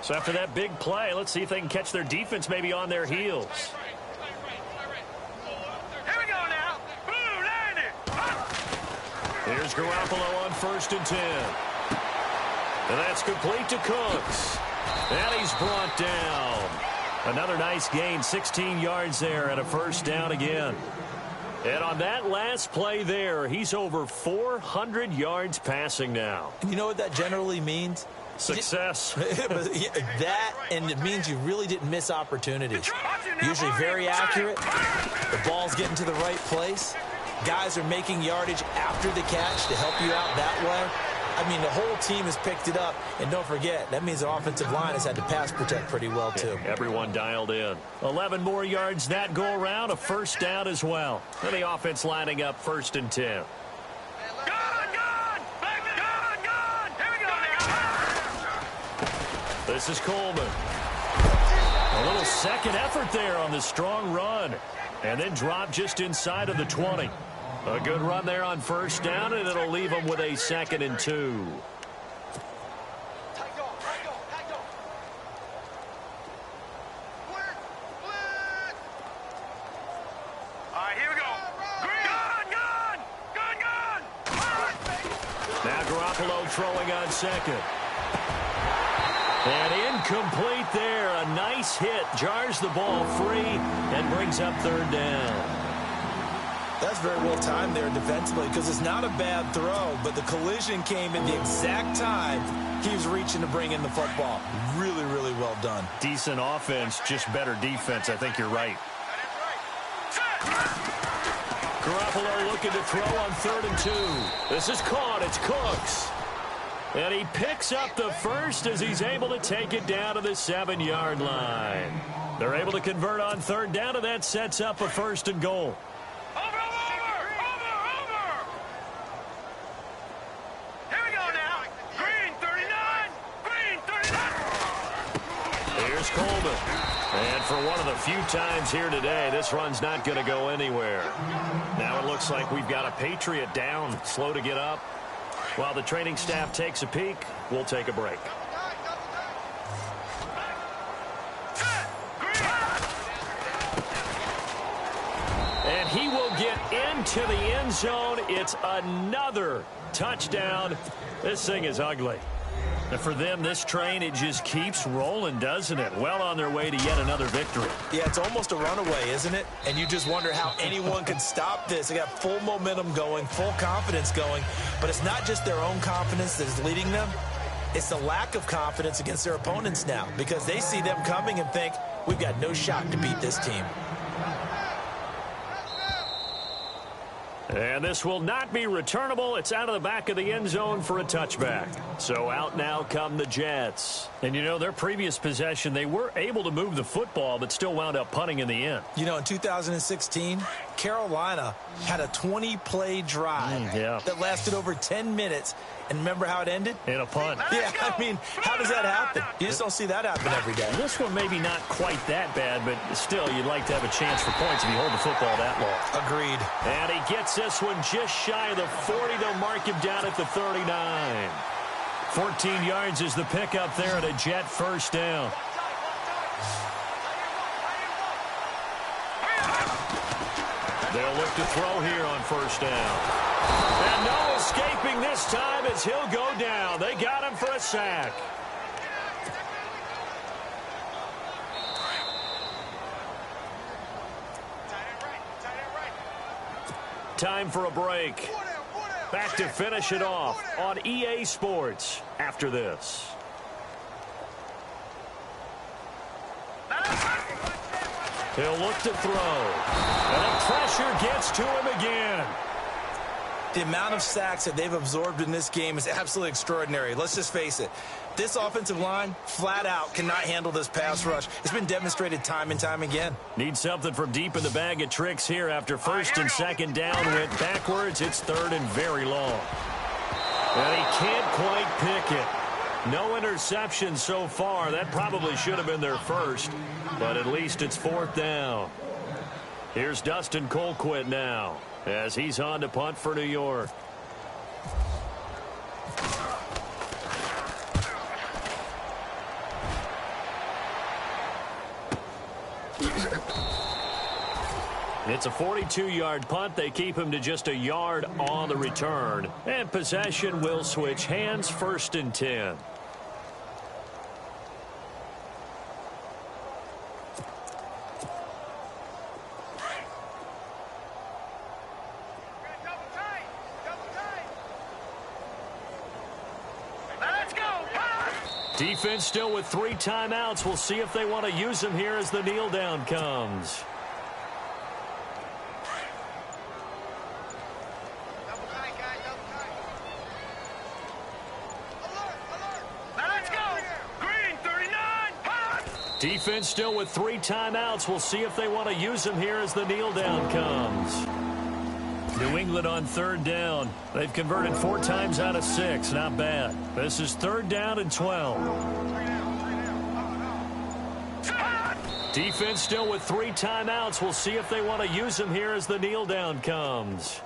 So after that big play, let's see if they can catch their defense maybe on their heels. Here we go now. Blue, land it. Here's Garoppolo on 1st and 10. And that's complete to Cooks. And he's brought down. Another nice gain, 16 yards there and a 1st down again. And on that last play there, he's over 400 yards passing now. You know what that generally means? Success. That, and it means you really didn't miss opportunities. Usually very accurate. The ball's getting to the right place. Guys are making yardage after the catch to help you out that way. I mean, the whole team has picked it up. And don't forget, that means the offensive line has had to pass protect pretty well, too. Yeah, everyone dialed in. 11 more yards that go around, a 1st down as well. And the offense lining up 1st and 10. This is Coleman. A little second effort there on the strong run. And then drop just inside of the 20. A good run there on 1st down, and it'll leave them with a 2nd and 2. All right, here we go. Gun. Now Garoppolo throwing on 2nd. And incomplete there. A nice hit. Jars the ball free and brings up 3rd down. That's very well timed there defensively because it's not a bad throw, but the collision came in the exact time he was reaching to bring in the football. Really, really well done. Decent offense, just better defense. I think you're right. Garoppolo looking to throw on 3rd and 2. This is caught. It's Cooks. And he picks up the 1st as he's able to take it down to the 7-yard line. They're able to convert on 3rd down, and that sets up a 1st and goal. Over. Here we go now. Green 39. Here's Coleman. And for one of the few times here today, this run's not going to go anywhere. Now it looks like we've got a Patriot down, slow to get up. While the training staff takes a peek, we'll take a break. And he will get into the end zone. It's another touchdown. This thing is ugly. And for them, this train, it just keeps rolling, doesn't it? Well on their way to yet another victory. Yeah, it's almost a runaway, isn't it? And you just wonder how anyone could stop this. They got full momentum going, full confidence going. But it's not just their own confidence that is leading them. It's the lack of confidence against their opponents now because they see them coming and think, we've got no shot to beat this team. And this will not be returnable. It's out of the back of the end zone for a touchback. So out now come the Jets. And, you know, their previous possession, they were able to move the football, but still wound up punting in the end. You know, in 2016, Carolina had a 20-play drive that lasted over 10 minutes. And remember how it ended? In a punt. Yeah, I mean, how does that happen? You just don't see that happen every day. This one maybe not quite that bad, but still, you'd like to have a chance for points if you hold the football that long. Agreed. And he gets this one just shy of the 40. They'll mark him down at the 39. 14 yards is the pickup there at a Jet 1st down. They'll look to throw here on 1st down. And no escaping this time as he'll go down. They got him for a sack. Time for a break. Back to finish it off on EA Sports after this. He'll look to throw. And the pressure gets to him again. The amount of sacks that they've absorbed in this game is absolutely extraordinary. Let's just face it. This offensive line, flat out, cannot handle this pass rush. It's been demonstrated time and time again. Need something from deep in the bag of tricks here after first and second down went backwards. It's third and very long. And he can't quite pick it. No interception so far. That probably should have been their first, but at least it's fourth down. Here's Dustin Colquitt now as he's on to punt for New York. It's a 42-yard punt. They keep him to just a yard on the return. And possession will switch hands, first and 10. Defense still with 3 timeouts. We'll see if they want to use them here as the kneel down comes. Defense still with 3 timeouts. We'll see if they want to use them here as the kneel down comes. New England on third down. They've converted 4 times out of 6. Not bad. This is third down and 12. Defense still with 3 timeouts. We'll see if they want to use them here as the kneel down comes.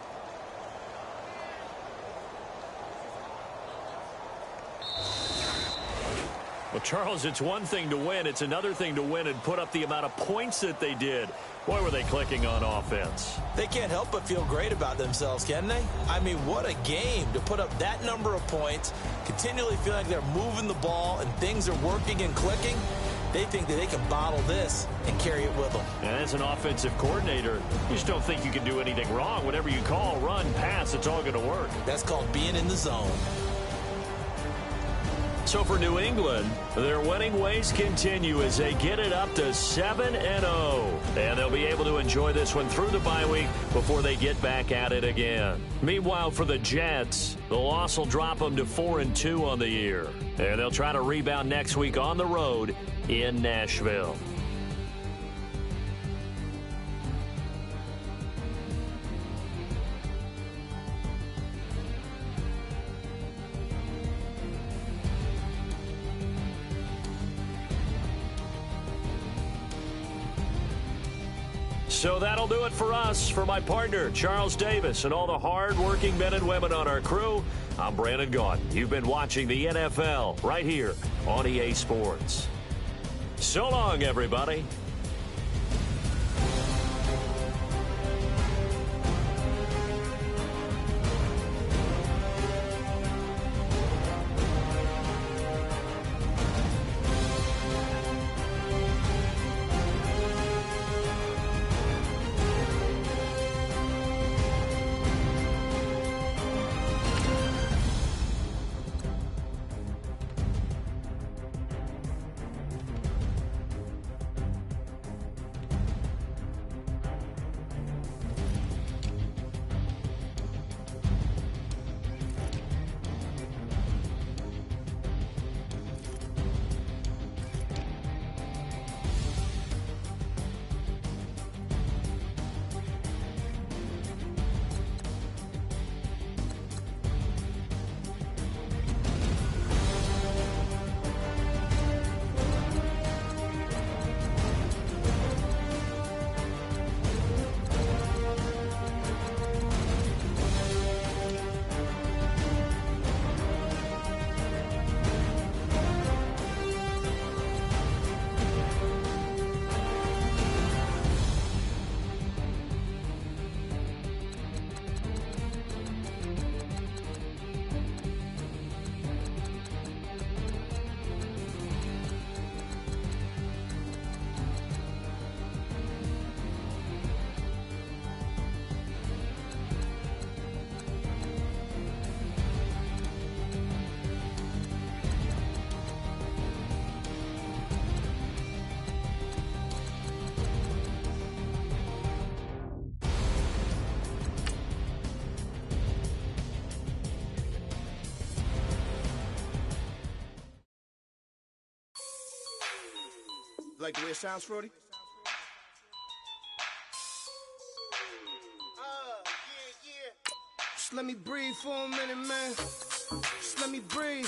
Well, Charles, it's one thing to win. It's another thing to win and put up the amount of points that they did. Boy, were they clicking on offense. They can't help but feel great about themselves, can they? I mean, what a game to put up that number of points, continually feeling like they're moving the ball and things are working and clicking. They think that they can bottle this and carry it with them. And as an offensive coordinator, you just don't think you can do anything wrong. Whatever you call, run, pass, it's all going to work. That's called being in the zone. So for New England, their winning ways continue as they get it up to 7-0. And they'll be able to enjoy this one through the bye week before they get back at it again. Meanwhile, for the Jets, the loss will drop them to 4-2 on the year. And they'll try to rebound next week on the road in Nashville. So that'll do it for us. For my partner, Charles Davis, and all the hard-working men and women on our crew, I'm Brandon Gaudin. You've been watching the NFL right here on EA Sports. So long, everybody. Like the way it sounds, Frody? Just let me breathe for a minute, man. Just let me breathe.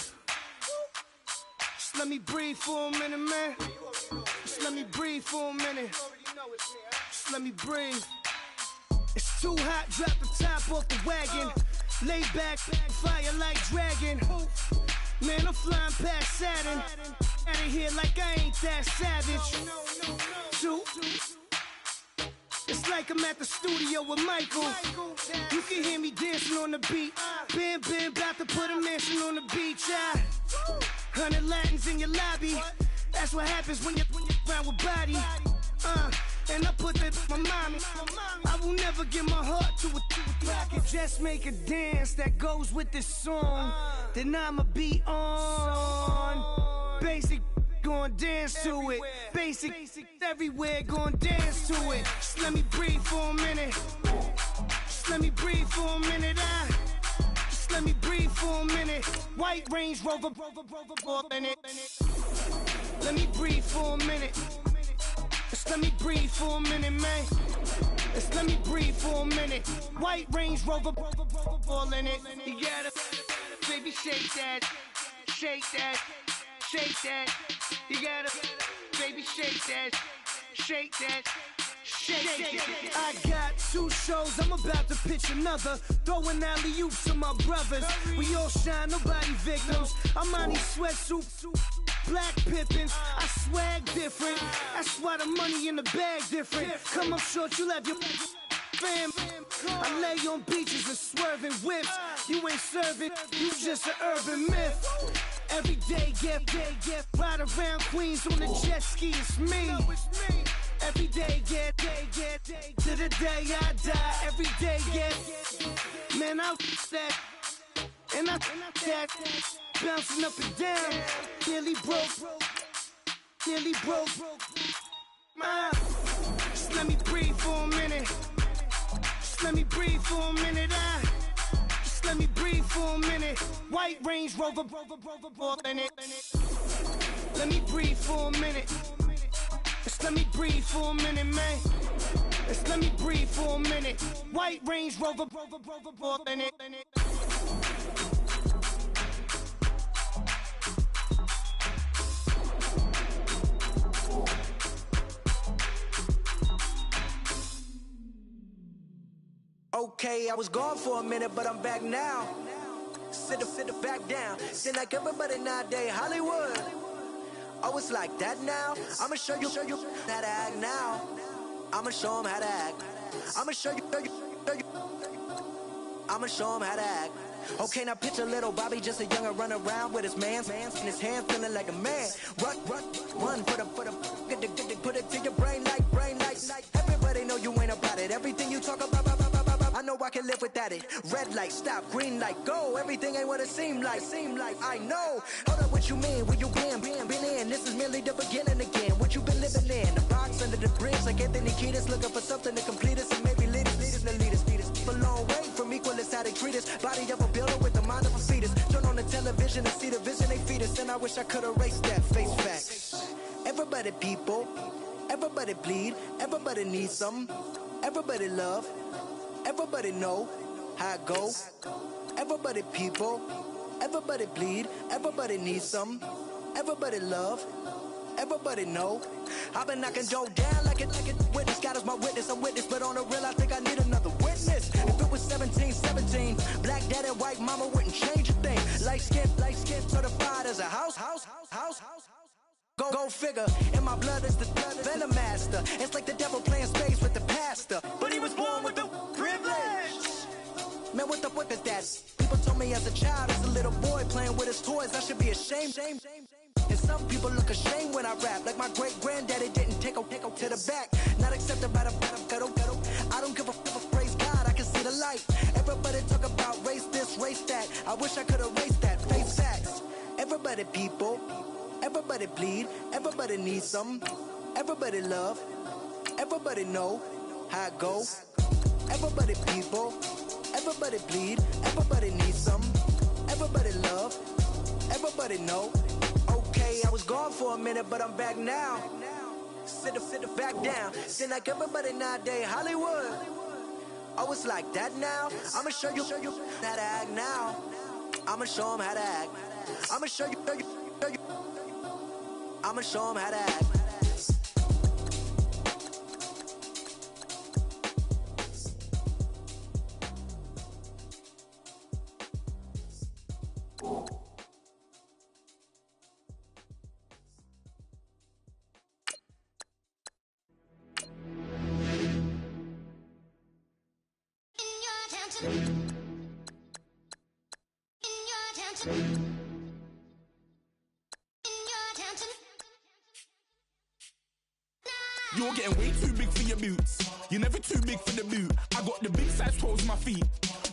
Just let me breathe for a minute, man. Just let me breathe for a minute. Just let me breathe. It's too hot, drop the top off the wagon. Lay back, fire like dragon. Man, I'm flying past Saturn. Out of here like I ain't that savage. Two. It's like I'm at the studio with Michael. You can hear me dancing on the beat. Bam, bam, about to put a mansion on the beach. 100 Latins in your lobby. That's what happens when you're around with body. And I put that my mommy. I will never give my heart to a I can just make a dance that goes with this song. Then I'ma be on. Basic, gon' dance to it. Basic, everywhere, gon' dance to it. Just let me breathe for a minute. Just let me breathe for a minute. Just let me breathe for a minute. White Range Rover, in it. Let me breathe for a minute. Just let me breathe for a minute, man. Just let me breathe for a minute. White Range Rover, all in it. You gotta, baby, shake that, shake that, shake that. You gotta, baby, shake that, shake that. I got 2 shows, I'm about to pitch another. Throwing alley-oops to my brothers. We all shine, nobody victims. I'm on these sweatsuits, black pippins. I swag different. That's why the money in the bag different. Come up short, you have your fam. I lay on beaches and swerving whips. You ain't serving, you just an urban myth. Every day, get ride around Queens on the jet ski, it's me. Every day, get to the day I die. Every day, get man, I that and I that bouncing up and down. Nearly broke. Just let me breathe for a minute. Just let me breathe for a minute. Just let me breathe for a minute. White Range Rover, in it. Let me breathe for a minute. Just let me breathe for a minute, man. Just let me breathe for a minute. White Range Rover, in it. Okay, I was gone for a minute, but I'm back now. Sit back down. Then like everybody nowadays, Hollywood. Oh, it's like that now? I'ma show you how to act now. I'ma show them how to act. I'ma show you. I'ma show them how to act. Okay, now picture little Bobby, just a younger run around with his man's in his hand, feeling like a man. Run for the put it to your brain like. Everybody know you ain't about it. Everything you talk about, I know I can live without it. Red light, stop, green light, go. Everything ain't what it seem like. I know. Hold up, what you mean? Where you been in? This is merely the beginning again. What you been living in? The box under the bridge, like Anthony Kiedis, looking for something to complete us and maybe lead us. A long way from equal is how they treat us. Body of a builder with the mind of a fetus. Turn on the television and see the vision they feed us. And I wish I could erase that face facts. Everybody people, everybody bleed, everybody needs some, everybody love, everybody know how it go. Everybody people, everybody bleed, everybody needs some, everybody love, everybody know. I've been knocking Joe down like it witness. God is my witness, I'm witness, but on the real I think I need another witness. If it was 17, black dad and white mama wouldn't change a thing. Light skin certified as a house. Go figure, in my blood is the venom master. It's like the devil playing space with the pastor, but he was born with the privilege. Man, what is that? People told me as a child, as a little boy playing with his toys, I should be ashamed. And some people look ashamed when I rap, like my great granddaddy didn't take a to the back. Not accepted by the ghetto. I don't give a praise God, I can see the light. Everybody talk about race this, race that. I wish I could erase that. Face facts. Everybody people. Everybody bleed, everybody needs some, everybody love, everybody know how it go. Everybody people, everybody bleed, everybody needs some, everybody love, everybody know. Okay, I was gone for a minute, but I'm back now. sit back down. Then like everybody nowadays, Hollywood. Oh, it's like that now. I'ma show you how to act now. I'ma show them how to act. I'ma show you. I'ma show them how to act. You're getting way too big for your boots. You're never too big for the boot. I got the big size toes on my feet.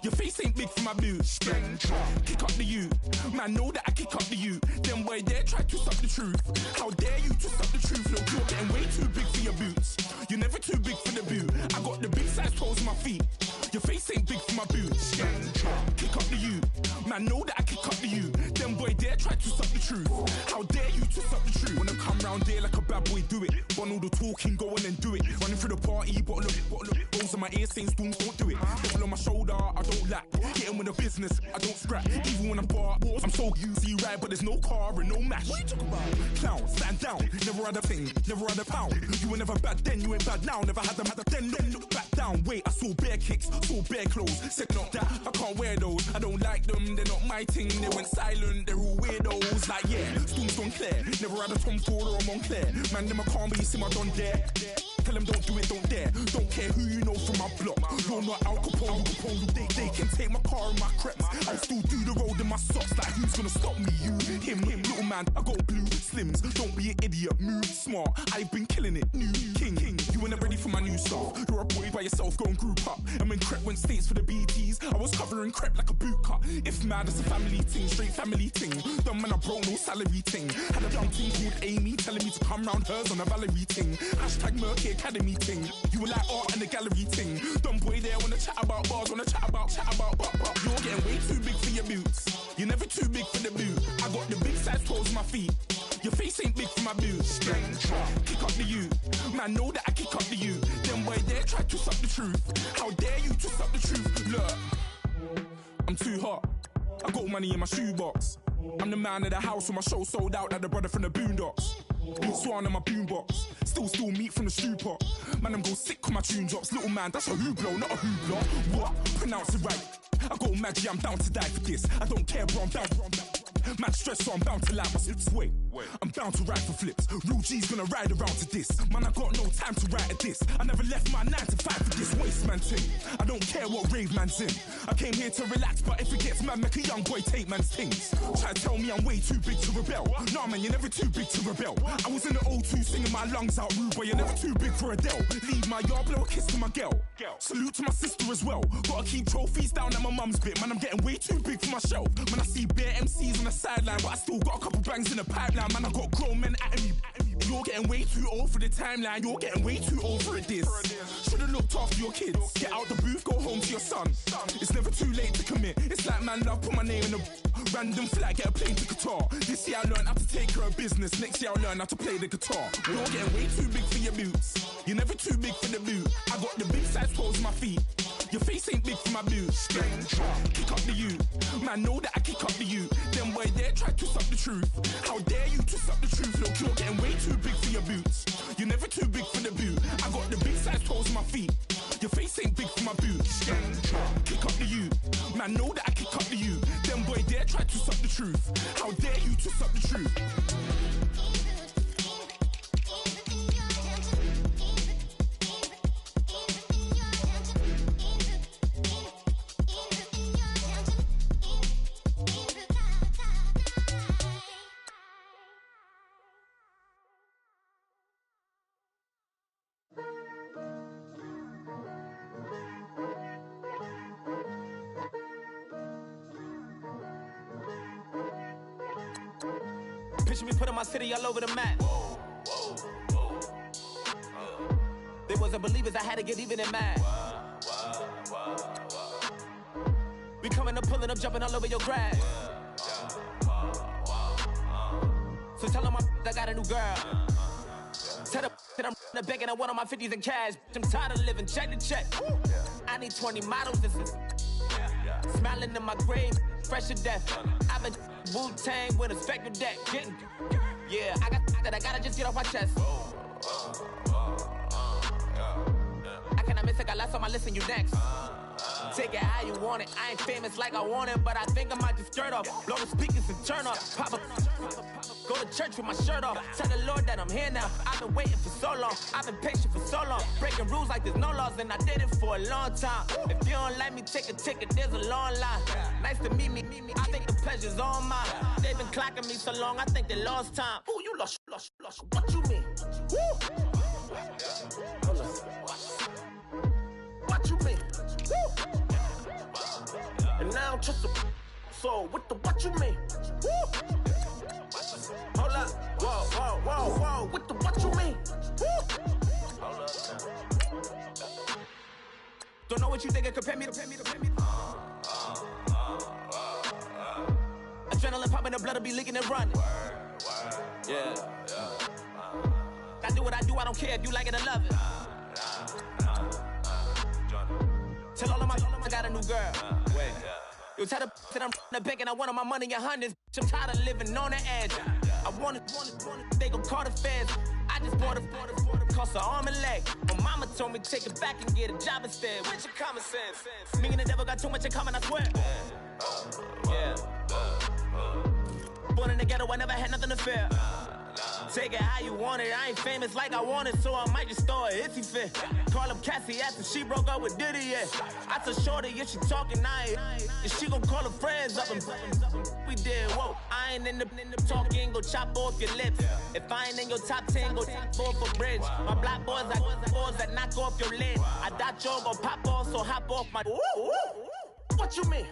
Your face ain't big for my boots. Kick up the you. Man, know that I kick up the you. Them boy there try to stop the truth. How dare you to stop the truth? Look, you're getting way too big for your boots. You're never too big for the boot. I got the big size toes on my feet. Your face ain't big for my boots. Kick up the you. Man, know that I kick up the you. Them boy there try to stop the truth. How dare you to stop the truth? Wanna come round there like a bad boy, do it. Want all the talking, go on and do it. Running through the party, bottle up. Rolls on my ear saying spoons, don't do it. Devil on my shoulder, I don't lack. Getting with the business, I don't scrap. Even when I'm bar, I'm so easy right, but there's no car and no match. What you talking about? Clown, stand down. Never had a thing, never had a pound. You were never bad then, you ain't bad now. Never had them, then look back down. Wait, I saw bare kicks, saw bare clothes. Said not that, I can't wear those. I don't like them, they're not my thing. They went silent, they're all weirdos. Like yeah, Storm's gone clear. Never had a Tom Ford or a Montclair. Man, them I can't be, see my done there. Tell them don't do it, don't dare. Don't care who you know from my block. You're not Al Capone, they can take my car and my crepes. I'll still do the road in my socks. Like who's gonna stop me? You, him, little man. I got blue slims. Don't be an idiot, move smart. I've been killing it, new king. You were never ready for my new stuff. You're a boy by yourself, go and group up. And when Crep went states for the BTs, I was covering Crep like a boot cut. If mad, it's a family thing, straight family thing. Dumb man, I broke no salary thing. Had a young thing called Amy telling me to come round hers on a Valerie thing. Hashtag Murky Academy thing. You were like art and the gallery thing. Dumb boy there wanna chat about bars, wanna chat about. You're getting way too big for your boots. You're never too big for the boot. I got the big size toes on my feet. Your face ain't big for my boots. Kick up the you. Man, know that I kick up the you. Them boy there try to stop the truth. How dare you to stop the truth? Look, I'm too hot. I got money in my shoebox. I'm the man of the house when my show sold out like the brother from the Boondocks. Swan on my boombox. Still meat from the stew pot. Man, I'm go sick when my tune drops. Little man, that's a hooplo, not a hoopla. What? Pronounce it right. I got magic, I'm down to die for this. I don't care, bro, I'm down. Man stressed, so I'm bound to lie my slips. Wait, I'm bound to ride for flips. Real G's gonna ride around to this. Man, I got no time to write at this. I never left my 9 to 5 for this waste man thing. I don't care what rave man's in. I came here to relax, but if it gets mad, make a young boy take man's things. Try to tell me I'm way too big to rebel. Nah, man, you're never too big to rebel. I was in the O2 singing my lungs out rude, but you're never too big for Adele. Leave my yard, blow a kiss to my girl. Salute to my sister as well. Gotta keep trophies down at my mum's bit. Man, I'm getting way too big for my shelf. Man, I see bare MCs on the sideline, but I still got a couple bangs in the pipeline. Man, I got grown men at me. You're getting way too old for the timeline. You're getting way too old for a diss. Should've looked after your kids. Get out the booth, go home to your son. It's never too late to commit. It's like man love, put my name in a random flat, get a plane to Qatar. This year I learned how to take care of business. Next year I'll learn how to play the guitar. You're getting way too big for your boots. You're never too big for the boot. I got the big size toes on my feet. Your face ain't big for my boots. Kick up the you. Man, know that I kick up the you. Them boy there try to stop the truth. How dare you to stop the truth? Look, you're getting way too big for your boots. You're never too big for the boot. I got the big size toes on my feet. Your face ain't big for my boots. Kick up the you. Man, know that I kick up the you. Them boy there try to stop the truth. How dare you to stop the truth? Picture me putting my city all over the map. They wasn't believers, I had to get even in mad. We coming up, pulling up, jumping all over your grass. So tell them I got a new girl. Tell the that I'm the bank and I want all my 50s in cash. I'm tired of living check to check. I need 20 models. This is smiling in my grave, fresh to death. I've been Wu-Tang with a spectral deck. Yeah, I gotta just get off my chest. I cannot miss it, got last on my list and you next. Take it how you want it. I ain't famous like I want it, but I think I might just skirt off. Blow the speakers and turn off. Pop up. Go to church with my shirt off. Tell the Lord that I'm here now. I've been waiting for so long. I've been patient for so long. Breaking rules like there's no laws, and I did it for a long time. If you don't like me, take a ticket. There's a long line. Nice to meet me. I think the pleasure's all mine. They've been clocking me so long, I think they lost time. Ooh, you lost. What you mean? Woo! Hold on. What you mean? Woo! And now I'm just a so what you mean? Woo! Hold up, whoa, what you mean? Woo! Hold up. Don't know what you think, compare me to. Adrenaline popping, the blood will be leaking and running. Yeah. I do what I do, I don't care if you like it or love it. Tell all of my I got a new girl. Wait. You tell the that I'm the bank and I want all my money in hundreds. I'm tired of living on the edge. I want it, they gon' call the feds. I just bought a cost an arm and leg. My mama told me take it back and get a job instead. Where's your common sense? Me and the devil got too much in common, I swear. Yeah. Born in the ghetto, I never had nothing to fear. Take it how you want it. I ain't famous like I want it, so I might just throw a hissy fit. Call up Cassie after she broke up with Diddy, yeah. I told Shorty if she talking, if she gon' call her friends up and we did, whoa. I ain't in the talking, go chop off your lips. If I ain't in your top 10, go top 4 for bridge. My black boys, I got boys that knock off your lid. I thought you gon' pop off, so hop off my. What you mean?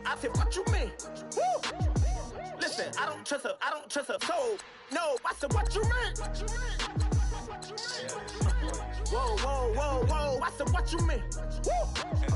I said, what you mean? Woo! Listen, I don't trust her soul. No, I said, what you mean? Whoa, I said, what you mean? Woo!